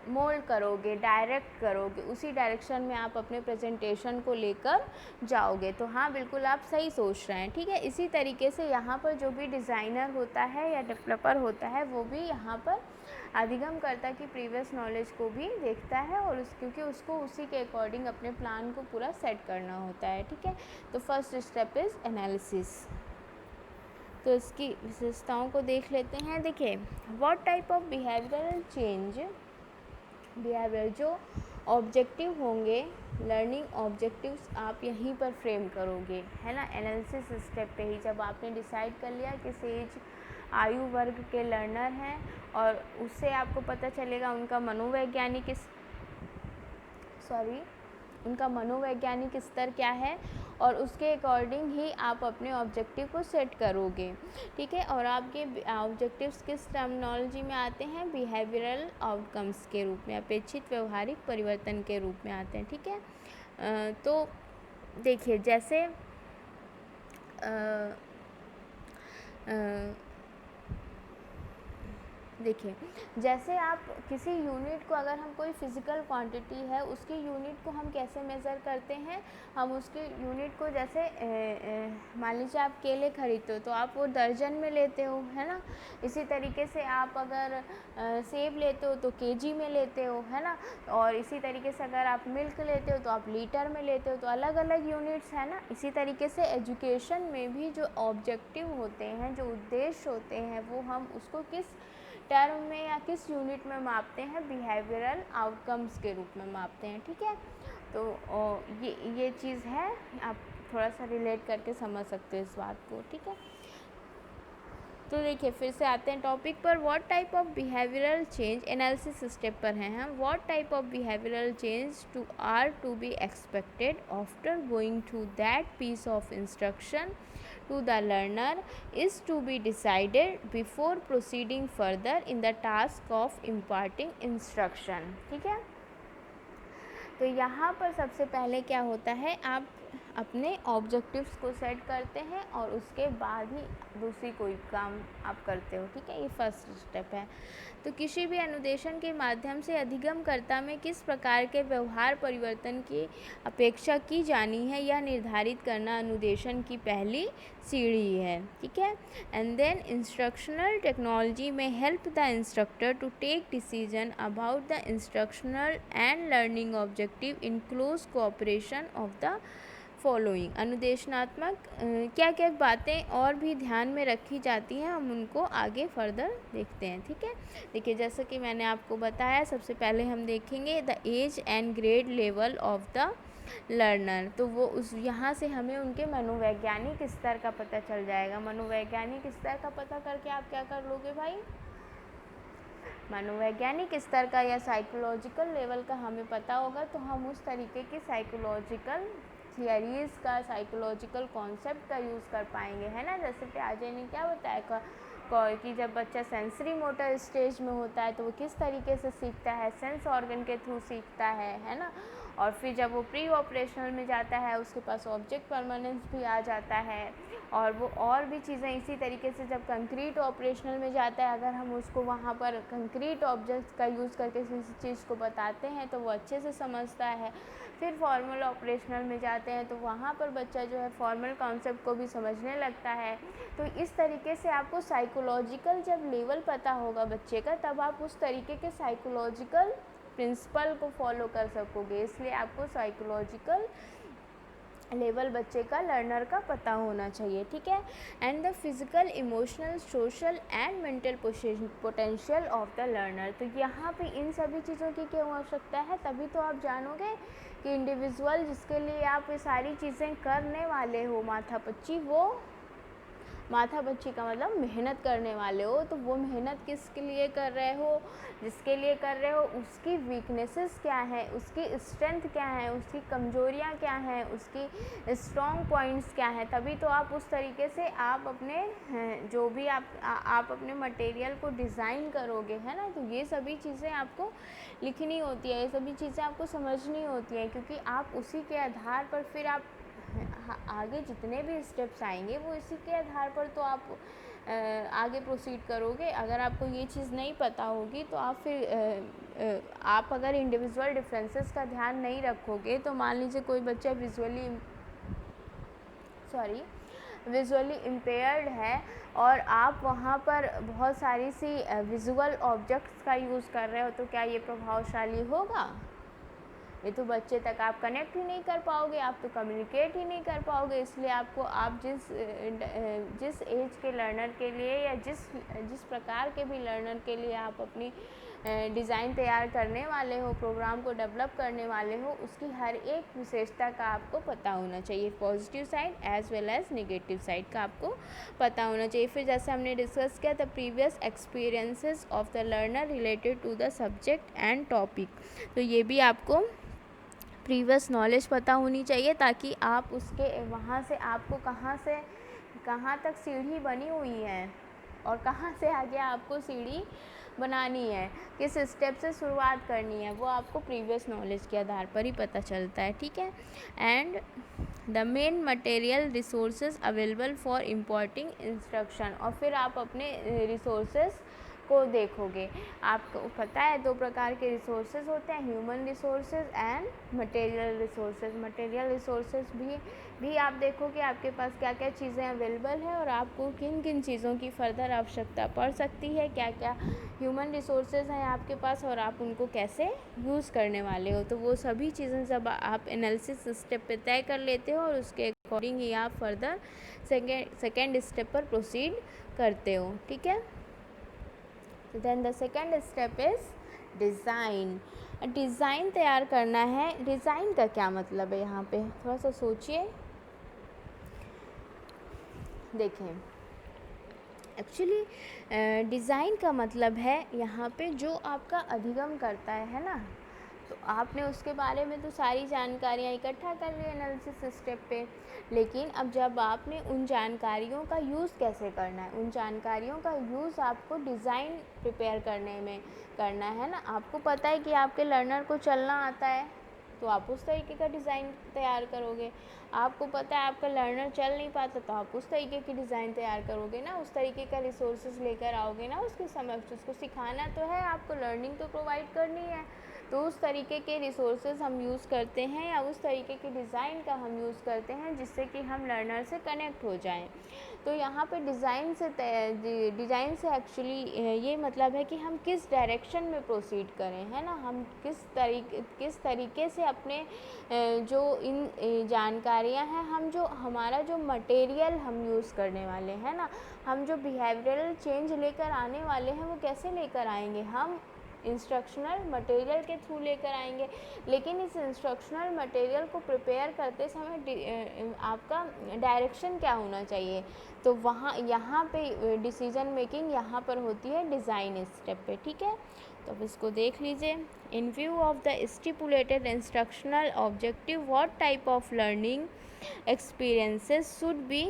Speaker 1: मोल्ड करोगे, डायरेक्ट करोगे, उसी डायरेक्शन में आप अपने प्रेजेंटेशन को लेकर जाओगे। तो हाँ, बिल्कुल आप सही सोच रहे हैं। ठीक है, इसी तरीके से यहाँ पर जो भी डिज़ाइनर होता है या डेवलपर होता है वो भी यहाँ पर अधिगमकर्ता की प्रीवियस नॉलेज को भी देखता है और क्योंकि उसको उसी के अकॉर्डिंग अपने प्लान को पूरा सेट करना होता है। ठीक है, तो फर्स्ट स्टेप इज़ एनालिसिस। तो इसकी विशेषताओं को देख लेते हैं। देखिए, what type of behavioural change, behaviour जो ऑब्जेक्टिव होंगे, लर्निंग ऑब्जेक्टिव्स आप यहीं पर फ्रेम करोगे, है ना? एनालिसिस स्टेप पे ही जब आपने डिसाइड कर लिया किस एज आयु वर्ग के लर्नर हैं और उससे आपको पता चलेगा उनका मनोवैज्ञानिक स्तर क्या है और उसके अकॉर्डिंग ही आप अपने ऑब्जेक्टिव को सेट करोगे। ठीक है, और आपके ऑब्जेक्टिव्स किस टर्मिनोलॉजी में आते हैं? बिहेवियरल आउटकम्स के रूप में, अपेक्षित व्यवहारिक परिवर्तन के रूप में आते हैं। ठीक है, तो देखिए, जैसे देखिए, जैसे आप किसी यूनिट को, अगर हम कोई फिज़िकल क्वांटिटी है उसकी यूनिट को हम कैसे मेज़र करते हैं? हम उसकी यूनिट को जैसे मान लीजिए आप केले खरीदते हो तो आप वो दर्जन में लेते हो, है ना? इसी तरीके से आप अगर सेब लेते हो तो केजी में लेते हो, है ना? और इसी तरीके से अगर आप मिल्क लेते हो तो आप लीटर में लेते हो, तो अलग अलग यूनिट्स है ना। इसी तरीके से एजुकेशन में भी जो ऑब्जेक्टिव होते हैं, जो उद्देश्य होते हैं, वो हम उसको किस टर्म में या किस यूनिट में मापते हैं? बिहेवियरल आउटकम्स के रूप में मापते हैं। ठीक है, तो ये चीज़ है, आप थोड़ा सा रिलेट करके समझ सकते हो इस बात को। ठीक है, तो देखिए, फिर से आते हैं टॉपिक पर। What type of behavioural change, analysis step पर हैं हम। What type of behavioural change to be expected after going through that piece of instruction to the learner is to be decided before proceeding further in the task of imparting instruction। ठीक है, तो यहाँ पर सबसे पहले क्या होता है, आप अपने ऑब्जेक्टिव्स को सेट करते हैं और उसके बाद ही दूसरी कोई काम आप करते हो। ठीक है, ये फर्स्ट स्टेप है। तो किसी भी अनुदेशन के माध्यम से अधिगमकर्ता में किस प्रकार के व्यवहार परिवर्तन की अपेक्षा की जानी है, यह निर्धारित करना अनुदेशन की पहली सीढ़ी है। ठीक है, एंड देन इंस्ट्रक्शनल टेक्नोलॉजी में help the instructor to take decision about the instructional and learning objective in close cooperation of the following. अनुदेशनात्मक क्या क्या बातें और भी ध्यान में रखी जाती हैं, हम उनको आगे फर्दर देखते हैं। ठीक है, देखिए, जैसे कि मैंने आपको बताया, सबसे पहले हम देखेंगे the age and grade level of the learner. तो वो यहाँ से हमें उनके मनोवैज्ञानिक स्तर का पता चल जाएगा। मनोवैज्ञानिक स्तर का पता करके आप क्या कर लोगे भाई? मनोवैज्ञानिक स्तर का या साइकोलॉजिकल लेवल का हमें पता होगा तो हम उस तरीके की साइकोलॉजिकल थियरीज़ का, साइकोलॉजिकल कॉन्सेप्ट का यूज़ कर पाएंगे, है ना। जैसे पियाजे ने क्या बताया कि जब बच्चा सेंसरी मोटर स्टेज में होता है तो वो किस तरीके से सीखता है, सेंस ऑर्गन के थ्रू सीखता है ना। और फिर जब वो प्री ऑपरेशनल में जाता है उसके पास ऑब्जेक्ट परमानेंस भी आ जाता है, और वो और भी चीज़ें इसी तरीके से जब कंक्रीट ऑपरेशनल में जाता है, अगर हम उसको वहाँ पर कंक्रीट ऑब्जेक्ट्स का यूज़ करके किसी चीज़ को बताते हैं तो वो अच्छे से समझता है। फिर फॉर्मल ऑपरेशनल में जाते हैं तो वहाँ पर बच्चा जो है फॉर्मल कॉन्सेप्ट को भी समझने लगता है। तो इस तरीके से आपको साइकोलॉजिकल जब लेवल पता होगा बच्चे का, तब आप उस तरीके के साइकोलॉजिकल प्रिंसिपल को फॉलो कर सकोगे। इसलिए आपको साइकोलॉजिकल लेवल बच्चे का, लर्नर का पता होना चाहिए, ठीक है। And the physical, emotional, social and mental potential of the learner. तो यहाँ पे इन सभी चीज़ों की क्यों आवश्यकता है, तभी तो आप जानोगे कि इंडिविजुअल जिसके लिए आप ये सारी चीज़ें करने वाले हो, माथापच्ची, वो माथापच्ची का मतलब मेहनत करने वाले हो, तो वो मेहनत किसके लिए कर रहे हो, जिसके लिए कर रहे हो उसकी वीकनेसेस क्या है, उसकी स्ट्रेंथ क्या है, उसकी कमजोरियाँ क्या हैं, उसकी स्ट्रॉन्ग पॉइंट्स क्या हैं। तभी तो आप उस तरीके से आप अपने जो भी आप अपने मटेरियल को डिज़ाइन करोगे, है ना। तो ये सभी चीज़ें आपको लिखनी होती है, ये सभी चीज़ें आपको समझनी होती हैं, क्योंकि आप उसी के आधार पर फिर आप आगे जितने भी स्टेप्स आएंगे वो इसी के आधार पर तो आप आगे प्रोसीड करोगे। अगर आपको ये चीज़ नहीं पता होगी तो आप फिर आप अगर इंडिविजुअल डिफरेंसेस का ध्यान नहीं रखोगे, तो मान लीजिए कोई बच्चा विजुअली इम्पेयर्ड है और आप वहाँ पर बहुत सारी सी विजुअल ऑब्जेक्ट्स का यूज़ कर रहे हो, तो क्या ये प्रभावशाली होगा? ये तो बच्चे तक आप कनेक्ट ही नहीं कर पाओगे, आप तो कम्युनिकेट ही नहीं कर पाओगे। इसलिए आपको आप जिस एज के लर्नर के लिए या जिस प्रकार के भी लर्नर के लिए आप अपनी डिज़ाइन तैयार करने वाले हो, प्रोग्राम को डेवलप करने वाले हो, उसकी हर एक विशेषता का आपको पता होना चाहिए। Positive side as well as negative side का आपको पता होना चाहिए। फिर जैसे हमने डिस्कस किया, the previous experiences of the learner related to the subject and topic. तो ये भी आपको प्रीवियस नॉलेज पता होनी चाहिए, ताकि आप उसके वहाँ से आपको कहाँ तक सीढ़ी बनी हुई है और कहाँ से आगे आपको सीढ़ी बनानी है, किस स्टेप से शुरुआत करनी है, वो आपको प्रीवियस नॉलेज के आधार पर ही पता चलता है, ठीक है। And the main material resources available for importing instruction. और फिर आप अपने रिसोर्सेज को देखोगे। आपको पता है दो प्रकार के रिसोर्सेज होते हैं, human resources and material resources. Material resources भी आप देखोगे आपके पास क्या क्या चीज़ें अवेलेबल है और आपको किन किन चीज़ों की फर्दर आवश्यकता पड़ सकती है, क्या क्या ह्यूमन रिसोर्सेज हैं आपके पास और आप उनको कैसे यूज़ करने वाले हो। तो वो सभी चीज़ें जब आप एनालिसिस स्टेप पे तय कर लेते हो और उसके अकॉर्डिंग ही आप फर्दर सेकेंड स्टेप पर प्रोसीड करते हो, ठीक है। Then the second step is design. Design तैयार करना है। डिज़ाइन का क्या मतलब है, यहाँ पे थोड़ा सा सोचिए। देखें, एक्चुअली डिज़ाइन का मतलब है यहाँ पे जो आपका अधिगम करता है ना, तो आपने उसके बारे में तो सारी जानकारियाँ इकट्ठा कर ली एनालिसिस स्टेप पे, लेकिन अब जब आपने उन जानकारियों का यूज़ कैसे करना है, उन जानकारियों का यूज़ आपको डिज़ाइन प्रिपेयर करने में करना है ना। आपको पता है कि आपके लर्नर को चलना आता है, तो आप उस तरीके का डिज़ाइन तैयार करोगे। आपको पता है आपका लर्नर चल नहीं पाता, तो आप उस तरीके की डिज़ाइन तैयार करोगे ना, उस तरीके का रिसोर्सेज लेकर आओगे ना उसके समक्ष। उसको सिखाना तो है, आपको लर्निंग तो प्रोवाइड करनी है, तो उस तरीके के रिसोर्सेज हम यूज़ करते हैं या उस तरीके के डिज़ाइन का हम यूज़ करते हैं जिससे कि हम लर्नर से कनेक्ट हो जाएं। तो यहाँ पे डिज़ाइन से एक्चुअली ये मतलब है कि हम किस डायरेक्शन में प्रोसीड करें, है ना। हम किस तरीके से अपने जो इन जानकारियाँ हैं, हम जो हमारा जो मटेरियल हम यूज़ करने वाले हैं ना, हम जो बिहेवियरल चेंज लेकर आने वाले हैं वो कैसे लेकर आएंगे। हम इंस्ट्रक्शनल मटेरियल के थ्रू लेकर आएंगे। लेकिन इस इंस्ट्रक्शनल मटेरियल को प्रिपेयर करते समय आपका डायरेक्शन क्या होना चाहिए, तो वहाँ यहाँ पे डिसीजन मेकिंग यहाँ पर होती है डिज़ाइन स्टेप पे, ठीक है। तो अब इसको देख लीजिए। इन view of the stipulated instructional objective what type of learning experiences should be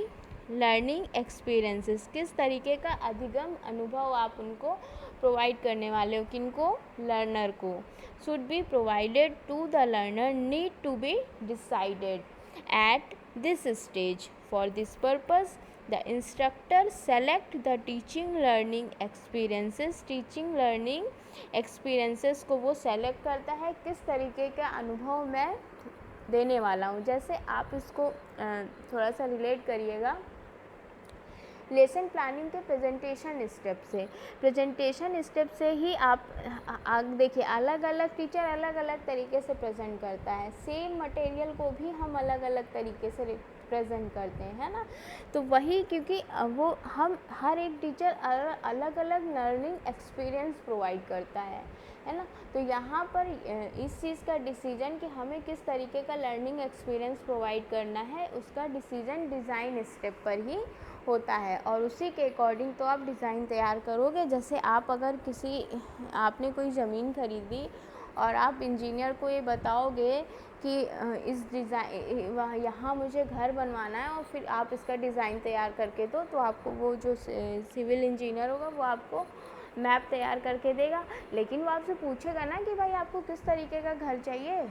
Speaker 1: learning experiences, किस तरीके का अधिगम अनुभव आप उनको प्रोवाइड करने वाले हो, किनको, लर्नर को। Should be provided to the learner need to be decided at this stage. For this purpose the instructor select the teaching learning experiences, teaching learning experiences को वो सेलेक्ट करता है किस तरीके का अनुभव मैं देने वाला हूँ। जैसे आप इसको थोड़ा सा रिलेट करिएगा लेसन प्लानिंग के प्रेजेंटेशन स्टेप से ही आप देखिए अलग अलग टीचर अलग अलग तरीके से प्रेजेंट करता है, सेम मटेरियल को भी हम अलग अलग तरीके से प्रेजेंट करते हैं, है ना। तो वही, क्योंकि वो हम हर एक टीचर अलग अलग लर्निंग एक्सपीरियंस प्रोवाइड करता है ना। तो यहाँ पर इस चीज़ का डिसीजन कि हमें किस तरीके का लर्निंग एक्सपीरियंस प्रोवाइड करना है, उसका डिसीजन डिज़ाइन स्टेप पर ही होता है और उसी के अकॉर्डिंग तो आप डिज़ाइन तैयार करोगे। जैसे आप अगर आपने कोई ज़मीन खरीदी और आप इंजीनियर को ये बताओगे कि इस डिज़ाइन यहाँ मुझे घर बनवाना है और फिर आप इसका डिज़ाइन तैयार करके दो, तो आपको वो जो सिविल इंजीनियर होगा वो आपको मैप तैयार करके देगा। लेकिन वो आपसे पूछेगा ना कि भाई आपको किस तरीके का घर चाहिए,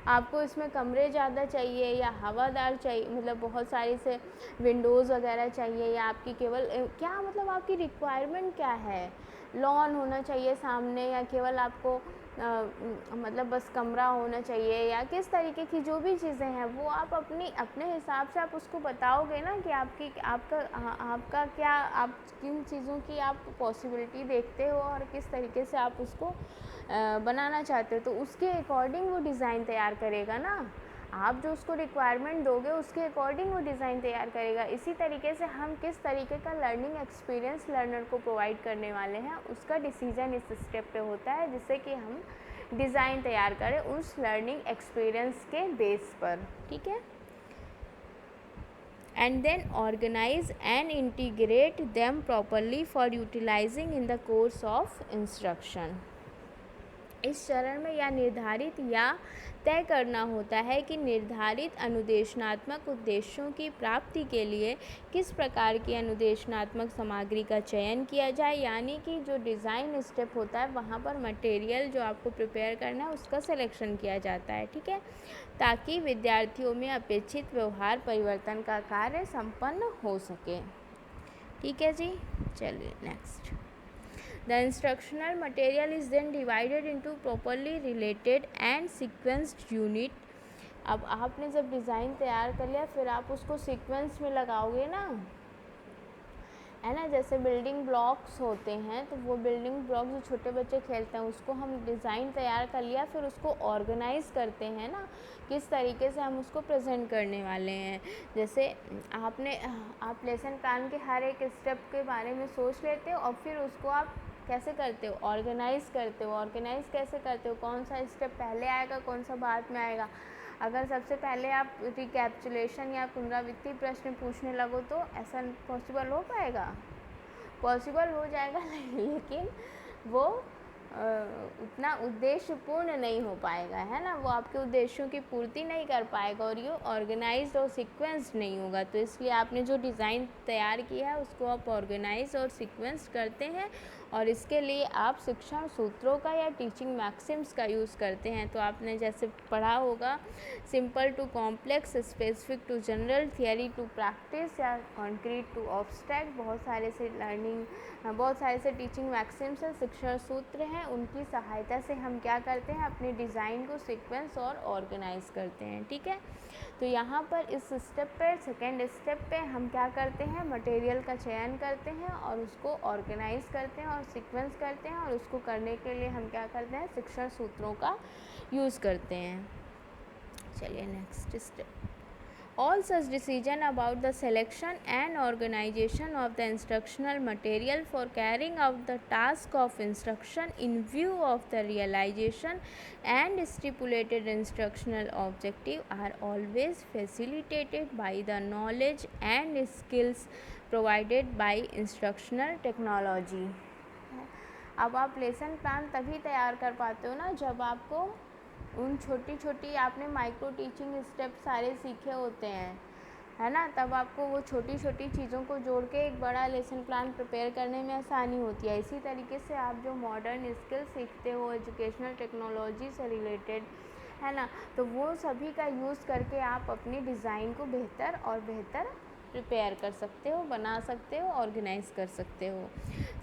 Speaker 1: आपको इसमें कमरे ज़्यादा चाहिए या हवादार चाहिए, मतलब बहुत सारे से विंडोज़ वगैरह चाहिए, या आपकी केवल क्या मतलब आपकी रिक्वायरमेंट क्या है, लॉन होना चाहिए सामने या केवल आपको मतलब बस कमरा होना चाहिए, या किस तरीके की जो भी चीज़ें हैं वो आप अपने हिसाब से आप उसको बताओगे ना कि आपका क्या, आप किन चीज़ों की आप पॉसिबिलिटी देखते हो और किस तरीके से आप उसको बनाना चाहते हो, तो उसके अकॉर्डिंग वो डिज़ाइन तैयार करेगा ना। आप जो उसको रिक्वायरमेंट दोगे उसके अकॉर्डिंग वो डिज़ाइन तैयार करेगा। इसी तरीके से हम किस तरीके का लर्निंग एक्सपीरियंस लर्नर को प्रोवाइड करने वाले हैं उसका डिसीजन इस स्टेप पे होता है, जिससे कि हम डिज़ाइन तैयार करें उस लर्निंग एक्सपीरियंस के बेस पर, ठीक है। And then organize and integrate them properly for utilizing in the course of instruction. इस चरण में यह निर्धारित या तय करना होता है कि निर्धारित अनुदेशनात्मक उद्देश्यों की प्राप्ति के लिए किस प्रकार की अनुदेशनात्मक सामग्री का चयन किया जाए, यानी कि जो डिज़ाइन स्टेप होता है वहाँ पर मटेरियल जो आपको प्रिपेयर करना है उसका सिलेक्शन किया जाता है, ठीक है, ताकि विद्यार्थियों में अपेक्षित व्यवहार परिवर्तन का कार्य संपन्न हो सके। ठीक है जी, चलिए next. The instructional material is then divided into properly related and sequenced unit. अब आपने जब डिज़ाइन तैयार कर लिया फिर आप उसको सीक्वेंस में लगाओगे ना, है ना। जैसे बिल्डिंग ब्लॉक्स होते हैं तो वो बिल्डिंग ब्लॉक जो छोटे बच्चे खेलते हैं उसको हम डिज़ाइन तैयार कर लिया, फिर उसको ऑर्गेनाइज़ करते हैं ना, किस तरीके से हम उसको प्रेजेंट करने वाले हैं। जैसे आप लेसन प्लान के हर एक स्टेप के बारे में सोच लेते हो और फिर उसको आप कैसे करते हो, ऑर्गेनाइज़ करते हो। ऑर्गेनाइज़ कैसे करते हो, कौन सा स्टेप पहले आएगा कौन सा बाद में आएगा। अगर सबसे पहले आप रिकैप्चुलेशन या पुनरावृत्ति प्रश्न पूछने लगो तो ऐसा पॉसिबल हो पाएगा, पॉसिबल हो जाएगा लेकिन वो उतना उद्देश्यपूर्ण नहीं हो पाएगा, है ना। वो आपके उद्देश्यों की पूर्ति नहीं कर पाएगा और ये ऑर्गेनाइज्ड और सीक्वेंस नहीं होगा। तो इसलिए आपने जो डिज़ाइन तैयार किया है उसको आप ऑर्गेनाइज और सीक्वेंस करते हैं और इसके लिए आप शिक्षण सूत्रों का या टीचिंग मैक्सिम्स का यूज़ करते हैं। तो आपने जैसे पढ़ा होगा simple to complex, specific to general, theory to practice या कॉन्क्रीट टू ऑब्स्ट्रैक्ट, बहुत सारे से टीचिंग मैक्सिम्स हैं, शिक्षण सूत्र हैं, उनकी सहायता से हम क्या करते हैं अपने डिज़ाइन को सीक्वेंस और ऑर्गेनाइज करते हैं। ठीक है, तो यहाँ पर इस स्टेप पर, सेकेंड स्टेप पे हम क्या करते हैं, मटेरियल का चयन करते हैं और उसको ऑर्गेनाइज करते हैं और सीक्वेंस करते हैं और उसको करने के लिए हम क्या करते हैं, शिक्षण सूत्रों का यूज़ करते हैं। चलिए next step. All such decision about the selection and organization of the instructional material for carrying out the task of instruction in view of the realization and stipulated instructional objective are always facilitated by the knowledge and skills provided by instructional technology. अब आप lesson plan तभी तैयार कर पाते हो ना जब आपको उन छोटी छोटी आपने माइक्रो टीचिंग स्टेप सारे सीखे होते हैं, है ना, तब आपको वो छोटी छोटी चीज़ों को जोड़ के एक बड़ा लेसन प्लान प्रिपेयर करने में आसानी होती है। इसी तरीके से आप जो मॉडर्न स्किल सीखते हो एजुकेशनल टेक्नोलॉजी से रिलेटेड, है ना, तो वो सभी का यूज़ करके आप अपनी डिज़ाइन को बेहतर और बेहतर प्रिपेयर कर सकते हो, बना सकते हो, ऑर्गेनाइज कर सकते हो।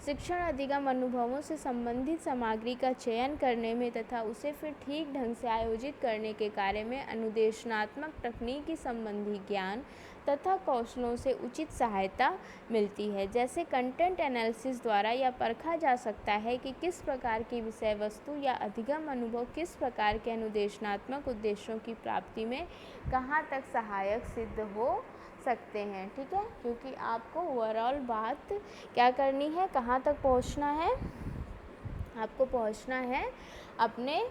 Speaker 1: शिक्षण अधिगम अनुभवों से संबंधित सामग्री का चयन करने में तथा उसे फिर ठीक ढंग से आयोजित करने के कार्य में अनुदेशनात्मक तकनीकी संबंधी ज्ञान तथा कौशलों से उचित सहायता मिलती है। जैसे कंटेंट एनालिसिस द्वारा यह परखा जा सकता है कि किस प्रकार की विषय वस्तु या अधिगम अनुभव किस प्रकार के अनुदेशनात्मक उद्देश्यों की प्राप्ति में कहाँ तक सहायक सिद्ध हो सकते हैं। ठीक है, क्योंकि आपको ओवरऑल बात क्या करनी है, कहाँ तक पहुँचना है, आपको पहुँचना है अपने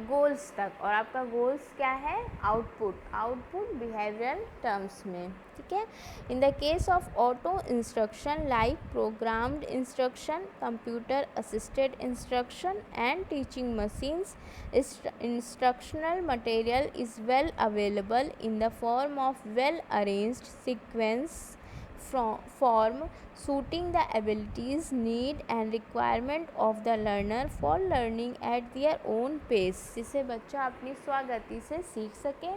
Speaker 1: गोल्स तक, और आपका गोल्स क्या है, आउटपुट बिहेवियरल टर्म्स में। ठीक है, in the case of auto instruction like programmed instruction, computer assisted instruction and teaching machines, instructional material is well available in the form of well arranged sequence form suiting the abilities, need and requirement of the learner for learning at their own pace, जिसे बच्चा अपनी स्वगति से सीख सके।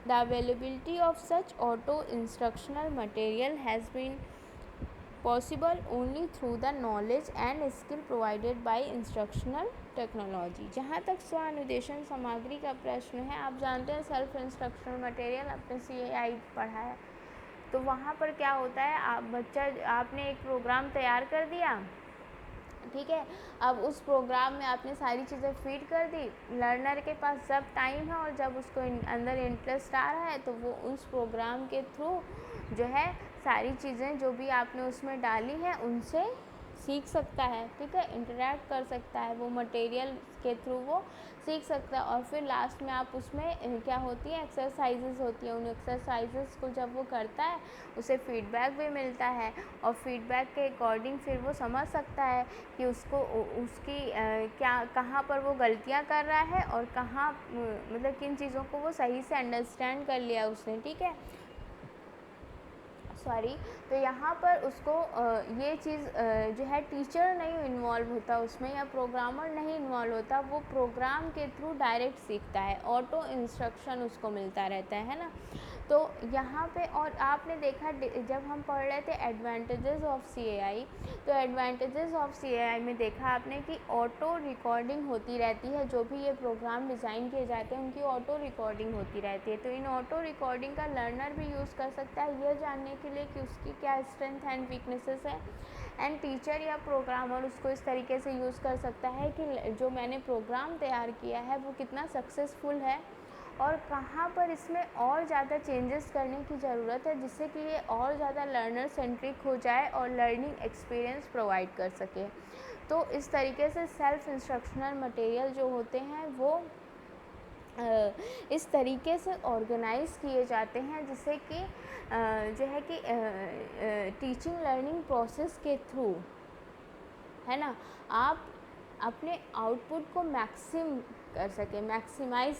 Speaker 1: The availability of such auto instructional material has been possible only through the knowledge and skill provided by instructional technology. जहाँ तक स्व अनुदेशन सामग्री का प्रश्न है, आप जानते हैं सेल्फ इंस्ट्रक्शनल मटेरियल अपने CAI पढ़ा है, तो वहाँ पर क्या होता है, आपने एक प्रोग्राम तैयार कर दिया, ठीक है, अब उस प्रोग्राम में आपने सारी चीज़ें फीड कर दी, लर्नर के पास जब टाइम है और जब उसको अंदर इंटरेस्ट आ रहा है तो वो उस प्रोग्राम के थ्रू जो है सारी चीज़ें जो भी आपने उसमें डाली हैं उनसे सीख सकता है। ठीक है, इंटरेक्ट कर सकता है, वो मटेरियल के थ्रू वो सीख सकता है। और फिर लास्ट में आप उसमें क्या होती है, एक्सरसाइजेस होती हैं, उन एक्सरसाइजेस को जब वो करता है उसे फीडबैक भी मिलता है, और फीडबैक के अकॉर्डिंग फिर वो समझ सकता है कि उसको उसकी क्या कहाँ पर वो गलतियाँ कर रहा है और कहाँ मतलब किन चीज़ों को वो सही से अंडरस्टैंड कर लिया उसने। ठीक है, तो यहाँ पर उसको ये चीज़ जो है टीचर नहीं इन्वॉल्व होता उसमें, या प्रोग्रामर नहीं इन्वॉल्व होता, वो प्रोग्राम के थ्रू डायरेक्ट सीखता है, ऑटो इंस्ट्रक्शन उसको मिलता रहता है ना। तो यहाँ पे और आपने देखा जब हम पढ़ रहे थे एडवांटेजेस ऑफ CAI, तो एडवांटेजेस ऑफ CAI में देखा आपने कि ऑटो रिकॉर्डिंग होती रहती है, जो भी ये प्रोग्राम डिज़ाइन किए जाते हैं उनकी ऑटो रिकॉर्डिंग होती रहती है। तो इन ऑटो रिकॉर्डिंग का लर्नर भी यूज़ कर सकता है यह जानने के लिए कि उसकी क्या स्ट्रेंथ एंड वीकनेसेस है, एंड टीचर या प्रोग्रामर उसको इस तरीके से यूज़ कर सकता है कि जो मैंने प्रोग्राम तैयार किया है वो कितना सक्सेसफुल है और कहाँ पर इसमें और ज़्यादा चेंजेस करने की ज़रूरत है, जिससे कि ये और ज़्यादा लर्नर सेंट्रिक हो जाए और लर्निंग एक्सपीरियंस प्रोवाइड कर सके। तो इस तरीके से सेल्फ इंस्ट्रक्शनल मटेरियल जो होते हैं वो इस तरीके से ऑर्गेनाइज़ किए जाते हैं जिससे कि जो है कि टीचिंग लर्निंग प्रोसेस के थ्रू, है ना, आप अपने आउटपुट को मैक्सिमाइज़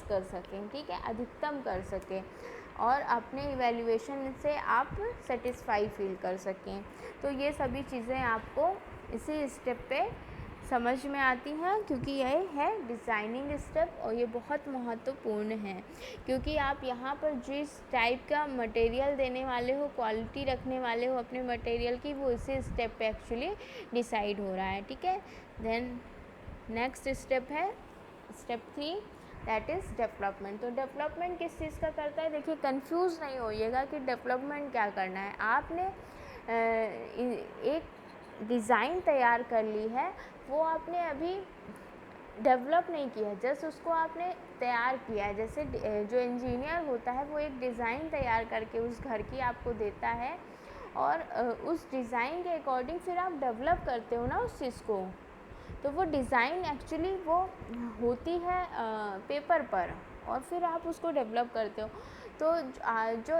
Speaker 1: कर सकें, ठीक है, अधिकतम कर सकें और अपने इवैल्यूएशन से आप सेटिस्फाई फील कर सकें। तो ये सभी चीज़ें आपको इसी स्टेप पे समझ में आती हैं, क्योंकि यह है डिज़ाइनिंग स्टेप और ये बहुत महत्वपूर्ण है, क्योंकि आप यहाँ पर जिस टाइप का मटेरियल देने वाले हो, क्वालिटी रखने वाले हो अपने मटेरियल की, वो इसी स्टेप पे एक्चुअली डिसाइड हो रहा है। ठीक है, देन नेक्स्ट स्टेप है स्टेप 3, दैट इज़ डेवलपमेंट। तो डेवलपमेंट किस चीज़ का करता है, देखिए कंफ्यूज नहीं होइएगा कि डेवलपमेंट क्या करना है। आपने एक डिज़ाइन तैयार कर ली है, वो आपने अभी डेवलप नहीं किया, जस्ट उसको आपने तैयार किया है। जैसे जो इंजीनियर होता है वो एक डिज़ाइन तैयार करके उस घर की आपको देता है, और उस डिज़ाइन के अकॉर्डिंग फिर आप डेवलप करते हो ना उस चीज़ को। तो वो डिज़ाइन एक्चुअली वो होती है पेपर पर, और फिर आप उसको डेवलप करते हो। तो जो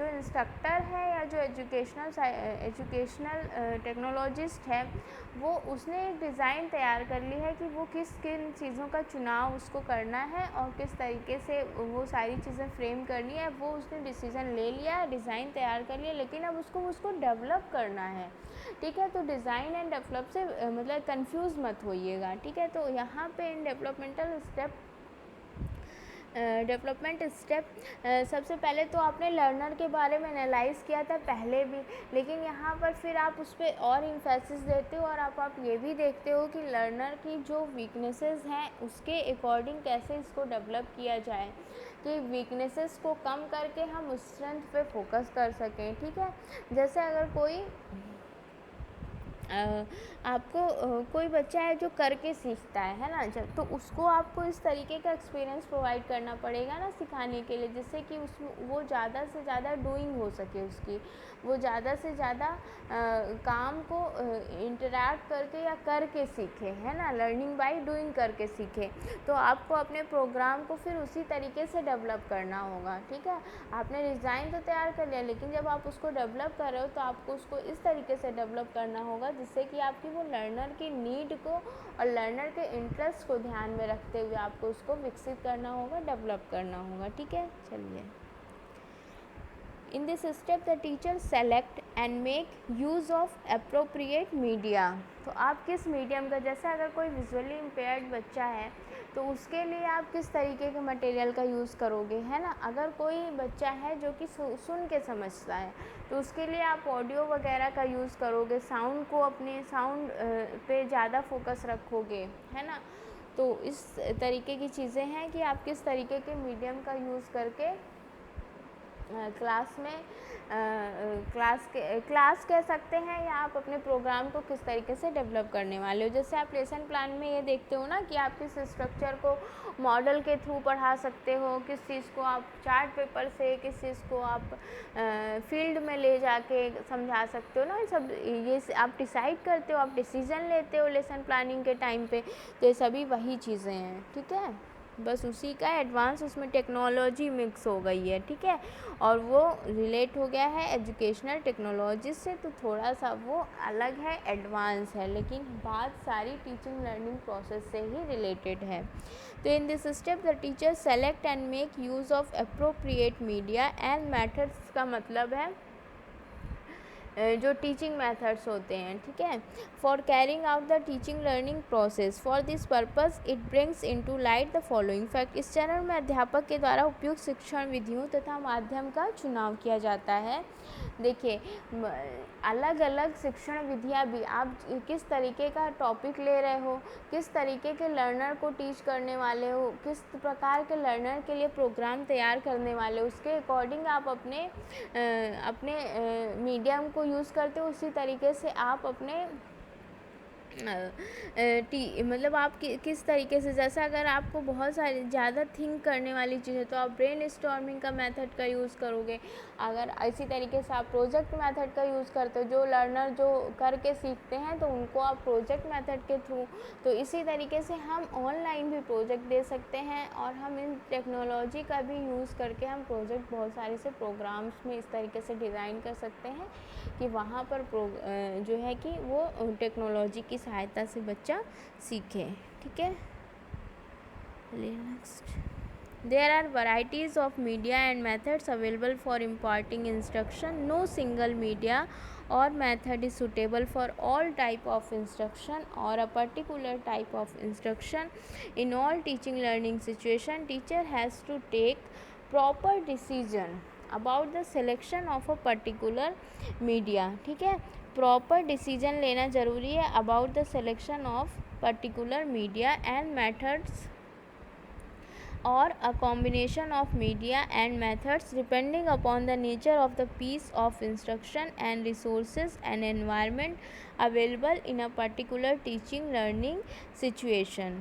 Speaker 1: इंस्ट्रक्टर है या जो एजुकेशनल टेक्नोलॉजिस्ट है, वो उसने एक डिज़ाइन तैयार कर ली है कि वो किन चीज़ों का चुनाव उसको करना है और किस तरीके से वो सारी चीज़ें फ्रेम करनी है। वो उसने डिसीज़न ले लिया, डिज़ाइन तैयार कर लिया, लेकिन अब उसको डेवलप करना है। ठीक है, तो डिज़ाइन एंड डेवलप से मतलब कंफ्यूज मत होइएगा। ठीक है, तो यहाँ पे इन डेवलपमेंट स्टेप सबसे पहले तो आपने लर्नर के बारे में एनालाइज़ किया था पहले भी, लेकिन यहाँ पर फिर आप उस पर और इम्फेसिस देते हो, और आप ये भी देखते हो कि लर्नर की जो वीकनेसेस हैं उसके अकॉर्डिंग कैसे इसको डेवलप किया जाए, कि वीकनेसेस को कम करके हम स्ट्रेंथ पे फोकस कर सकें। ठीक है, जैसे अगर आपको कोई बच्चा है जो करके सीखता है ना, जब तो उसको आपको इस तरीके का एक्सपीरियंस प्रोवाइड करना पड़ेगा ना सिखाने के लिए, जिससे कि वो ज़्यादा से ज़्यादा डूइंग हो सके उसकी, वो ज़्यादा से ज़्यादा काम को इंटरैक्ट करके या करके सीखे, है ना, लर्निंग बाय डूइंग करके सीखे। तो आपको अपने प्रोग्राम को फिर उसी तरीके से डेवलप करना होगा। ठीक है, आपने डिज़ाइन तो तैयार कर लिया, लेकिन जब आप उसको डेवलप कर रहे हो तो आपको उसको इस तरीके से डेवलप करना होगा जिससे कि आपकी वो लर्नर की नीड को और लर्नर के इंटरेस्ट को ध्यान में रखते हुए आपको उसको विकसित करना होगा, डेवलप करना होगा। ठीक है, चलिए। In this step the teacher select and make use of appropriate media। तो आप किस मीडियम का, जैसे अगर कोई विजुअली इम्पेयर्ड बच्चा है तो उसके लिए आप किस तरीके के मटेरियल का यूज़ करोगे, है ना। अगर कोई बच्चा है जो कि सुन के समझता है तो उसके लिए आप ऑडियो वगैरह का यूज़ करोगे, साउंड को अपने साउंड पे ज़्यादा फोकस रखोगे, है ना। तो इस तरीके की चीज़ें हैं कि आप किस तरीके के मीडियम का यूज़ करके क्लास में क्लास कह सकते हैं, या आप अपने प्रोग्राम को किस तरीके से डेवलप करने वाले हो। जैसे आप लेसन प्लान में ये देखते हो ना कि आप किस स्ट्रक्चर को मॉडल के थ्रू पढ़ा सकते हो, किस चीज़ को आप चार्ट पेपर से, किस चीज़ को आप फील्ड में ले जाके समझा सकते हो ना। ये आप डिसाइड करते हो, आप डिसीज़न लेते हो लेसन प्लानिंग के टाइम पे। तो ये सभी वही चीज़ें हैं। ठीक है, बस उसी का एडवांस उसमें टेक्नोलॉजी मिक्स हो गई है। ठीक है, और वो रिलेट हो गया है एजुकेशनल टेक्नोलॉजी से, तो थोड़ा सा वो अलग है, एडवांस है, लेकिन बात सारी टीचिंग लर्निंग प्रोसेस से ही रिलेटेड है। तो in this step the teacher select and make use of appropriate media and methods का मतलब है जो टीचिंग मेथड्स होते हैं। ठीक है, for carrying out the teaching learning process for this purpose it brings into light the following fact. इस चरण में अध्यापक के द्वारा उपयुक्त शिक्षण विधियों तथा माध्यम का चुनाव किया जाता है। देखिए, अलग अलग शिक्षण विधियाँ भी, आप किस तरीके का टॉपिक ले रहे हो, किस तरीके के लर्नर को टीच करने वाले हो, किस प्रकार के लर्नर के लिए प्रोग्राम तैयार करने वाले हो, उसके अकॉर्डिंग आप अपने मीडियम को यूज़ करते हो। उसी तरीके से आप अपने मतलब आप किस तरीके से, जैसा अगर आपको बहुत सारी ज़्यादा थिंक करने वाली चीज़ है तो आप ब्रेन स्टॉर्मिंग का मेथड का यूज़ करोगे। अगर इसी तरीके से आप प्रोजेक्ट मेथड का यूज़ करते हो, जो लर्नर जो करके सीखते हैं तो उनको आप प्रोजेक्ट मेथड के थ्रू। तो इसी तरीके से हम ऑनलाइन भी प्रोजेक्ट दे सकते हैं, और हम इन टेक्नोलॉजी का भी यूज़ करके हम प्रोजेक्ट बहुत सारे से प्रोग्राम्स में इस तरीके से डिज़ाइन कर सकते हैं कि वहाँ पर जो है कि वो टेक्नोलॉजी की सहायता से बच्चा सीखे। ठीक है, next. There are varieties of media and methods available for imparting instruction. No single media or method is suitable for all type of instruction or a particular type of instruction. In all teaching learning situation, teacher has to take proper decision about the selection of a particular media। ठीक है, proper decision लेना ज़रूरी है about the selection of particular media and methods or a combination of media and methods depending upon the nature of the piece of instruction and resources and environment available in a particular teaching learning situation।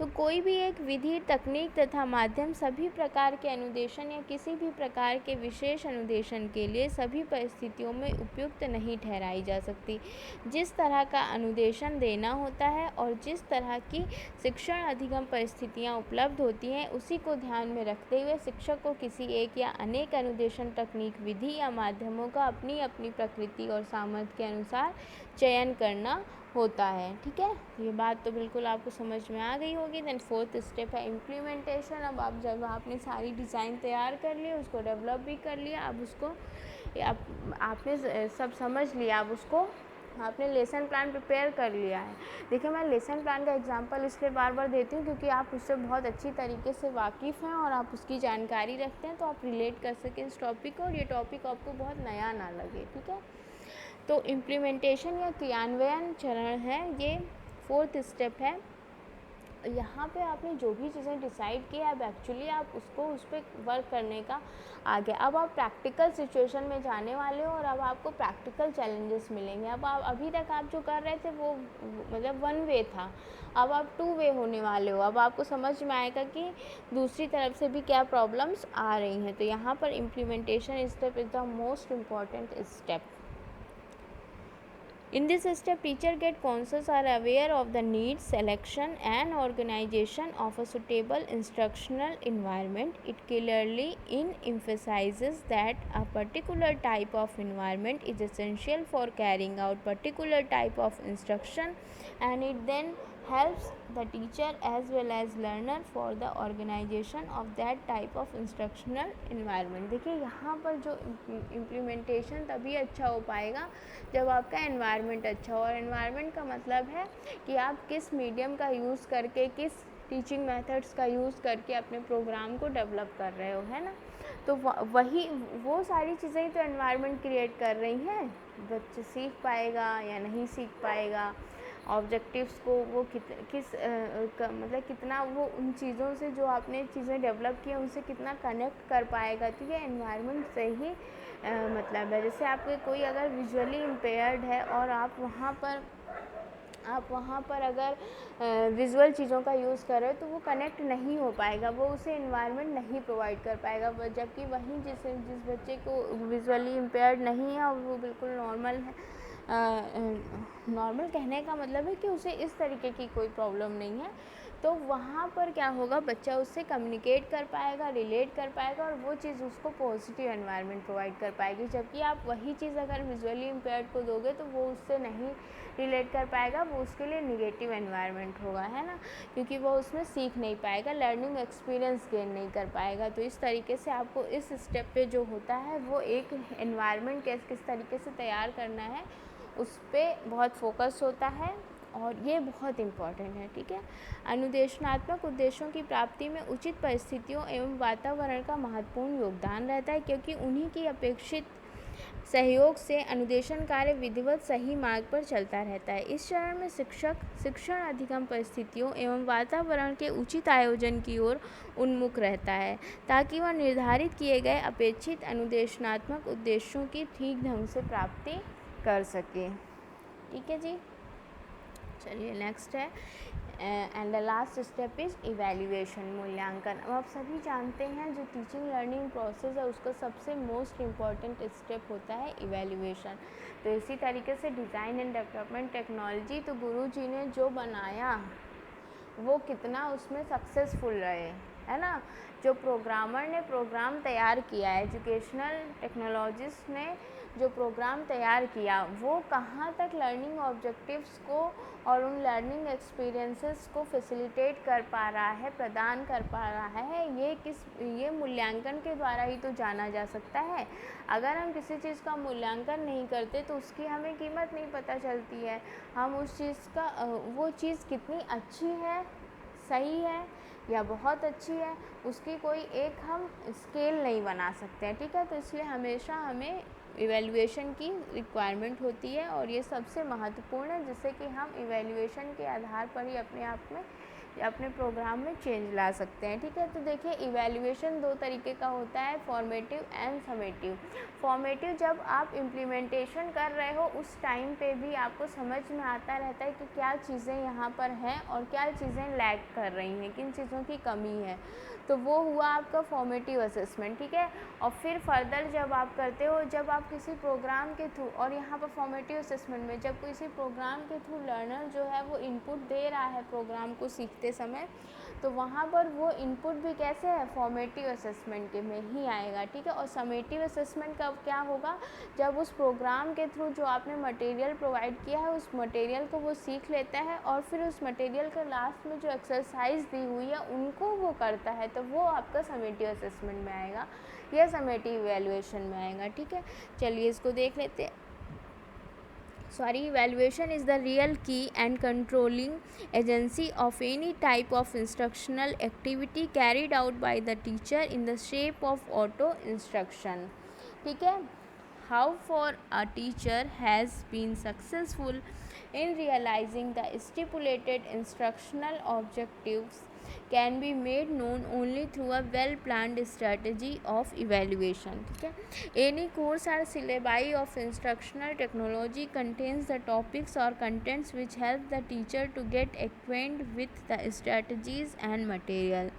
Speaker 1: तो कोई भी एक विधि, तकनीक तथा माध्यम सभी प्रकार के अनुदेशन या किसी भी प्रकार के विशेष अनुदेशन के लिए सभी परिस्थितियों में उपयुक्त नहीं ठहराई जा सकती। जिस तरह का अनुदेशन देना होता है और जिस तरह की शिक्षण अधिगम परिस्थितियाँ उपलब्ध होती हैं, उसी को ध्यान में रखते हुए शिक्षक को किसी एक या अनेक अनुदेशन, तकनीक, विधि या माध्यमों का अपनी अपनी प्रकृति और सामर्थ्य के अनुसार चयन करना होता है। ठीक है, ये बात तो बिल्कुल आपको समझ में आ गई होगी। देन फोर्थ स्टेप है इम्प्लीमेंटेशन। अब आप जब आपने सारी डिज़ाइन तैयार कर ली, उसको डेवलप भी कर लिया, अब उसको आपने सब समझ लिया, अब उसको आपने लेसन प्लान प्रिपेयर कर लिया है। देखिए, मैं लेसन प्लान का एग्जांपल इसलिए बार बार देती हूँ क्योंकि आप उससे बहुत अच्छी तरीके से वाकिफ़ हैं और आप उसकी जानकारी रखते हैं, तो आप रिलेट कर सकें इस टॉपिक को और ये टॉपिक आपको बहुत नया ना लगे। ठीक है, तो इम्प्लीमेंटेशन या क्रियान्वयन चरण है, ये फोर्थ स्टेप है। यहाँ पे आपने जो भी चीज़ें डिसाइड की है, अब एक्चुअली आप उसको उस पर वर्क करने का आगे, अब आप प्रैक्टिकल सिचुएशन में जाने वाले हो और अब आपको प्रैक्टिकल चैलेंजेस मिलेंगे। अब आप अभी तक आप जो कर रहे थे वो मतलब वन वे था, अब आप टू वे होने वाले हो। अब आपको समझ में आएगा कि दूसरी तरफ से भी क्या प्रॉब्लम्स आ रही हैं। तो यहाँ पर implementation step is the most important step. In this step, teacher get conscious or aware of the needs, selection and organization of a suitable instructional environment. It clearly emphasizes that a particular type of environment is essential for carrying out particular type of instruction, and it then helps the teacher as well as learner for the organization of that type of instructional environment। देखिए, यहाँ पर जो implementation तभी अच्छा हो पाएगा जब आपका एनवायरनमेंट अच्छा हो। और एनवायरनमेंट का मतलब है कि आप किस मीडियम का यूज़ करके, किस टीचिंग मेथड्स का यूज़ करके अपने प्रोग्राम को डेवलप कर रहे हो, है ना। तो वही वो सारी चीज़ें ही तो एनवायरनमेंट क्रिएट कर रही हैं। बच्चे सीख पाएगा या नहीं सीख पाएगा, ऑब्जेक्टिव्स को वो मतलब कितना वो उन चीज़ों से जो आपने चीज़ें डेवलप की हैं उनसे कितना कनेक्ट कर पाएगा। तो ये एनवायरनमेंट से ही मतलब है। जैसे आपके कोई अगर विजुअली इम्पेयर्ड है और आप वहाँ पर अगर विजुअल चीज़ों का यूज़ कर रहे हो तो वो कनेक्ट नहीं हो पाएगा, वो उसे एनवायरनमेंट नहीं प्रोवाइड कर पाएगा। जबकि वहीं जिस बच्चे को विजुअली इम्पेयर्ड नहीं है और वो बिल्कुल नॉर्मल है, नॉर्मल कहने का मतलब है कि उसे इस तरीके की कोई प्रॉब्लम नहीं है, तो वहाँ पर क्या होगा, बच्चा उससे कम्युनिकेट कर पाएगा, रिलेट कर पाएगा और वो चीज़ उसको पॉजिटिव एनवायरनमेंट प्रोवाइड कर पाएगी। जबकि आप वही चीज़ अगर विजुअली इम्पेयर्ड को दोगे तो वो उससे नहीं रिलेट कर पाएगा, वो उसके लिए निगेटिव एनवायरनमेंट होगा, है ना, क्योंकि वो उसमें सीख नहीं पाएगा, लर्निंग एक्सपीरियंस गेन नहीं कर पाएगा। तो इस तरीके से आपको इस स्टेप पे जो होता है वो एक एनवायरनमेंट किस तरीके से तैयार करना है उस पर बहुत फोकस होता है और ये बहुत इम्पॉर्टेंट है। ठीक है, अनुदेशनात्मक उद्देश्यों की प्राप्ति में उचित परिस्थितियों एवं वातावरण का महत्वपूर्ण योगदान रहता है, क्योंकि उन्हीं की अपेक्षित सहयोग से अनुदेशन कार्य विधिवत सही मार्ग पर चलता रहता है। इस चरण में शिक्षक शिक्षण अधिगम परिस्थितियों एवं वातावरण के उचित आयोजन की ओर उन्मुख रहता है, ताकि वह निर्धारित किए गए अपेक्षित अनुदेशनात्मक उद्देश्यों की ठीक ढंग से प्राप्ति कर सके। ठीक है जी, चलिए नेक्स्ट है and the last step is evaluation, मूल्यांकन। अब आप सभी जानते हैं जो टीचिंग लर्निंग प्रोसेस है उसका सबसे मोस्ट इम्पॉर्टेंट स्टेप होता है इवैल्यूएशन। तो इसी तरीके से डिज़ाइन एंड डेवलपमेंट टेक्नोलॉजी, तो गुरुजी ने जो बनाया वो कितना उसमें सक्सेसफुल रहे, है ना। जो प्रोग्रामर ने प्रोग्राम तैयार किया, एजुकेशनल टेक्नोलॉजिस्ट ने जो प्रोग्राम तैयार किया, वो कहाँ तक लर्निंग ऑब्जेक्टिव्स को और उन लर्निंग एक्सपीरियंसेस को फैसिलिटेट कर पा रहा है, प्रदान कर पा रहा है, ये मूल्यांकन के द्वारा ही तो जाना जा सकता है। अगर हम किसी चीज़ का मूल्यांकन नहीं करते तो उसकी हमें कीमत नहीं पता चलती है। हम उस चीज़ का वो चीज़ कितनी अच्छी है, सही है या बहुत अच्छी है, उसकी कोई एक हम स्केल नहीं बना सकते हैं। ठीक है, तो इसलिए हमेशा हमें इवैल्यूएशन की रिक्वायरमेंट होती है और ये सबसे महत्वपूर्ण है, जिससे कि हम इवैल्यूएशन के आधार पर ही अपने आप में अपने प्रोग्राम में चेंज ला सकते हैं। ठीक है, तो देखिए इवैल्यूएशन दो तरीके का होता है, फॉर्मेटिव एंड समेटिव। फॉर्मेटिव जब आप इम्प्लीमेंटेशन कर रहे हो उस टाइम पे भी आपको समझ में आता रहता है कि क्या चीज़ें यहाँ पर हैं और क्या चीज़ें लैग कर रही हैं, किन चीज़ों की कमी है, तो वो हुआ आपका फॉर्मेटिव असेसमेंट। ठीक है, और फिर फर्दर जब आप करते हो, जब आप किसी प्रोग्राम के थ्रू, और यहाँ पर फॉर्मेटिव असेसमेंट में जब किसी प्रोग्राम के थ्रू लर्नर जो है वो इनपुट दे रहा है प्रोग्राम को सीखते समय, तो वहाँ पर वो इनपुट भी कैसे है, फॉर्मेटिव असेसमेंट के में ही आएगा। ठीक है, और समेटिव असेसमेंट कब क्या होगा, जब उस प्रोग्राम के थ्रू जो आपने मटेरियल प्रोवाइड किया है उस मटेरियल को वो सीख लेता है और फिर उस मटेरियल के लास्ट में जो एक्सरसाइज दी हुई है उनको वो करता है, तो वो आपका समेटिव असेसमेंट में आएगा या समेटिव इवैल्यूएशन में आएगा। ठीक है, चलिए इसको देख लेते हैं। Evaluation is the real key and controlling agency of any type of instructional activity carried out by the teacher in the shape of auto instruction. ठीक है, how for a teacher has been successful in realizing the stipulated instructional objectives can be made known only through a well planned strategy of evaluation. ठीक है, any course or syllabi of instructional technology contains the topics or contents which help the teacher to get acquainted with the strategies and material.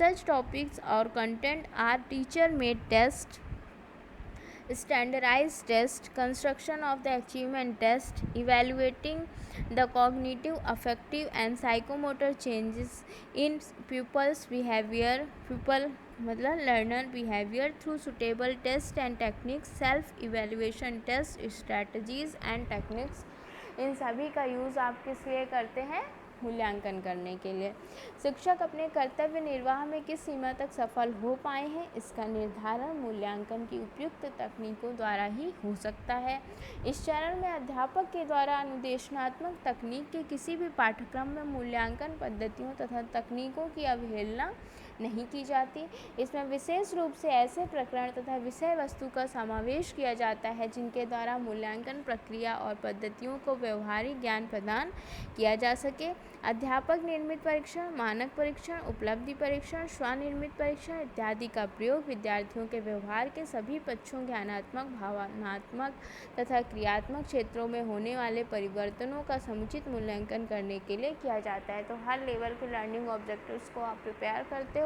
Speaker 1: Such topics or content are teacher made test, standardized test, construction of the achievement test, evaluating the cognitive, affective and psychomotor changes in pupils behavior, pupil मतलब learner behaviour through suitable test and techniques, self evaluation test, strategies and techniques, इन सभी का use आप किस लिए करते हैं, मूल्यांकन करने के लिए। शिक्षक अपने कर्तव्य निर्वाह में किस सीमा तक सफल हो पाए हैं, इसका निर्धारण मूल्यांकन की उपयुक्त तकनीकों द्वारा ही हो सकता है। इस चरण में अध्यापक के द्वारा अनुदेशनात्मक तकनीक के किसी भी पाठ्यक्रम में मूल्यांकन पद्धतियों तथा तकनीकों की अवहेलना नहीं की जाती। इसमें विशेष रूप से ऐसे प्रकरण तथा विषय वस्तु का समावेश किया जाता है जिनके द्वारा मूल्यांकन प्रक्रिया और पद्धतियों को व्यवहारिक ज्ञान प्रदान किया जा सके। अध्यापक निर्मित परीक्षण, मानक परीक्षण, उपलब्धि परीक्षण, स्वनिर्मित परीक्षण इत्यादि का प्रयोग विद्यार्थियों के व्यवहार के सभी पक्षों, ज्ञानात्मक, भावनात्मक तथा क्रियात्मक क्षेत्रों में होने वाले परिवर्तनों का समुचित मूल्यांकन करने के लिए किया जाता है। तो हर लेवल के लर्निंग ऑब्जेक्टिव्स को आप प्रिपेयर करते हो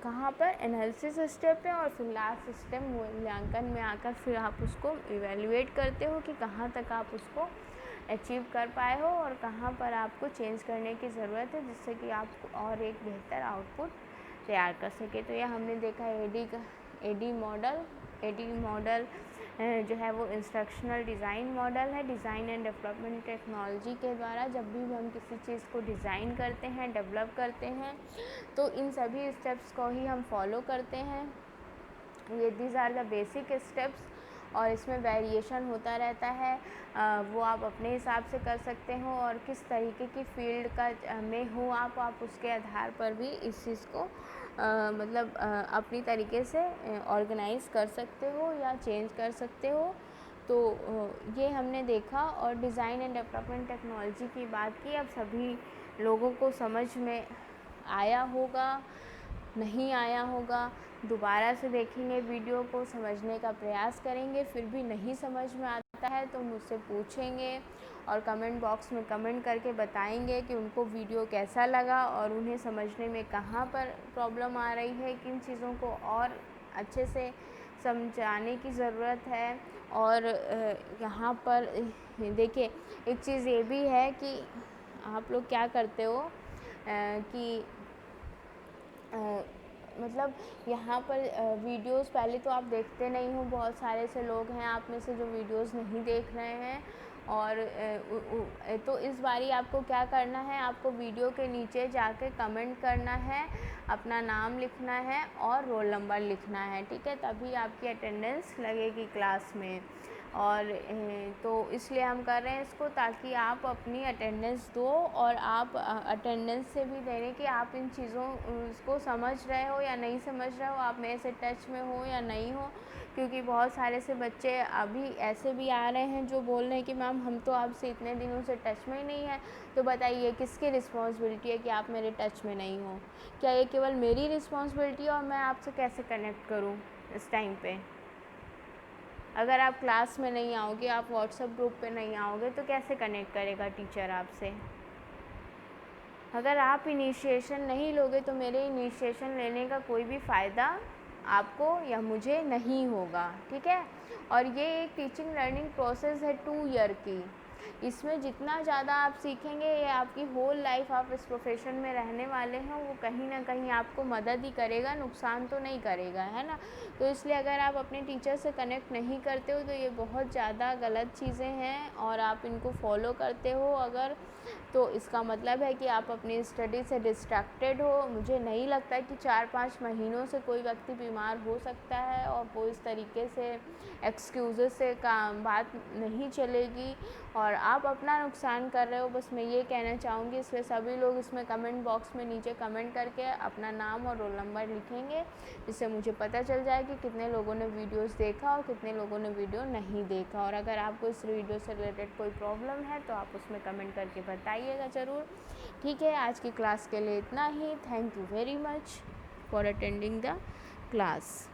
Speaker 1: कहाँ पर, एनालिसिस स्टेप पे, और फिर लास्ट स्टेप मूल्यांकन में आकर फिर आप उसको इवेल्युएट करते हो कि कहाँ तक आप उसको अचीव कर पाए हो और कहाँ पर आपको चेंज करने की ज़रूरत है जिससे कि आप और एक बेहतर आउटपुट तैयार कर सके। तो यह हमने देखा एडी मॉडल जो है वो इंस्ट्रक्शनल डिज़ाइन मॉडल है। डिज़ाइन एंड डेवलपमेंट टेक्नोलॉजी के द्वारा जब भी हम किसी चीज़ को डिज़ाइन करते हैं, डेवलप करते हैं, तो इन सभी स्टेप्स को ही हम फॉलो करते हैं। ये these are the basic steps, और इसमें वेरिएशन होता रहता है। वो आप अपने हिसाब से कर सकते हो और किस तरीके की फील्ड का में हो आप उसके आधार पर भी इस चीज़ को अपनी तरीके से ऑर्गेनाइज़ कर सकते हो या चेंज कर सकते हो। तो ये हमने देखा और डिज़ाइन एंड डेवलपमेंट टेक्नोलॉजी की बात की। अब सभी लोगों को समझ में आया होगा, नहीं आया होगा, दोबारा से देखेंगे वीडियो को, समझने का प्रयास करेंगे, फिर भी नहीं समझ में आता है तो मुझसे पूछेंगे और कमेंट बॉक्स में कमेंट करके बताएंगे कि उनको वीडियो कैसा लगा और उन्हें समझने में कहाँ पर प्रॉब्लम आ रही है, किन चीज़ों को और अच्छे से समझाने की ज़रूरत है। और यहाँ पर देखिए एक चीज़ ये भी है कि आप लोग क्या करते हो कि मतलब यहाँ पर वीडियोस पहले तो आप देखते नहीं हो, बहुत सारे से लोग हैं आप में से जो वीडियोस नहीं देख रहे हैं। और तो इस बारी आपको क्या करना है, आपको वीडियो के नीचे जाके कमेंट करना है, अपना नाम लिखना है और रोल नंबर लिखना है। ठीक है, तभी आपकी अटेंडेंस लगेगी क्लास में। और तो इसलिए हम कर रहे हैं इसको, ताकि आप अपनी अटेंडेंस दो, और आप अटेंडेंस से भी दे रहे कि आप इन चीज़ों को समझ रहे हो या नहीं समझ रहे हो, आप मेरे से टच में हो या नहीं हो। क्योंकि बहुत सारे से बच्चे अभी ऐसे भी आ रहे हैं जो बोल रहे हैं कि मैम हम तो आपसे इतने दिनों से टच में ही नहीं है। तो बताइए किसकी रिस्पॉन्सिबिलिटी है कि आप मेरे टच में नहीं हो? क्या ये केवल मेरी रिस्पॉन्सिबिलिटी है? और मैं आपसे कैसे कनेक्ट करूँ इस टाइम पे? अगर आप क्लास में नहीं आओगे, आप व्हाट्सएप ग्रुप पे नहीं आओगे, तो कैसे कनेक्ट करेगा टीचर आपसे? अगर आप इनिशिएशन नहीं लोगे तो मेरे इनिशिएशन लेने का कोई भी फ़ायदा आपको या मुझे नहीं होगा, ठीक है? और ये एक टीचिंग लर्निंग प्रोसेस है 2 ईयर की। इसमें जितना ज़्यादा आप सीखेंगे, ये आपकी होल लाइफ आप इस प्रोफेशन में रहने वाले हैं, वो कहीं ना कहीं आपको मदद ही करेगा, नुकसान तो नहीं करेगा, है ना? तो इसलिए अगर आप अपने टीचर से कनेक्ट नहीं करते हो तो ये बहुत ज़्यादा गलत चीज़ें हैं, और आप इनको फॉलो करते हो अगर, तो इसका मतलब है कि आप अपनी स्टडी से डिस्ट्रैक्टेड हो। मुझे नहीं लगता कि 4-5 महीनों से कोई व्यक्ति बीमार हो सकता है, और वो इस तरीके से एक्सक्यूज़ेस से काम बात नहीं चलेगी, और आप अपना नुकसान कर रहे हो। बस मैं ये कहना चाहूँगी। इसलिए सभी लोग इसमें कमेंट बॉक्स में नीचे कमेंट करके अपना नाम और रोल नंबर लिखेंगे, जिससे मुझे पता चल जाए कि कितने लोगों ने वीडियोस देखा और कितने लोगों ने वीडियो नहीं देखा। और अगर आपको इस वीडियो से रिलेटेड कोई प्रॉब्लम है तो आप उसमें कमेंट करके बताइएगा ज़रूर। ठीक है, आज की क्लास के लिए इतना ही। Thank you very much for attending the class.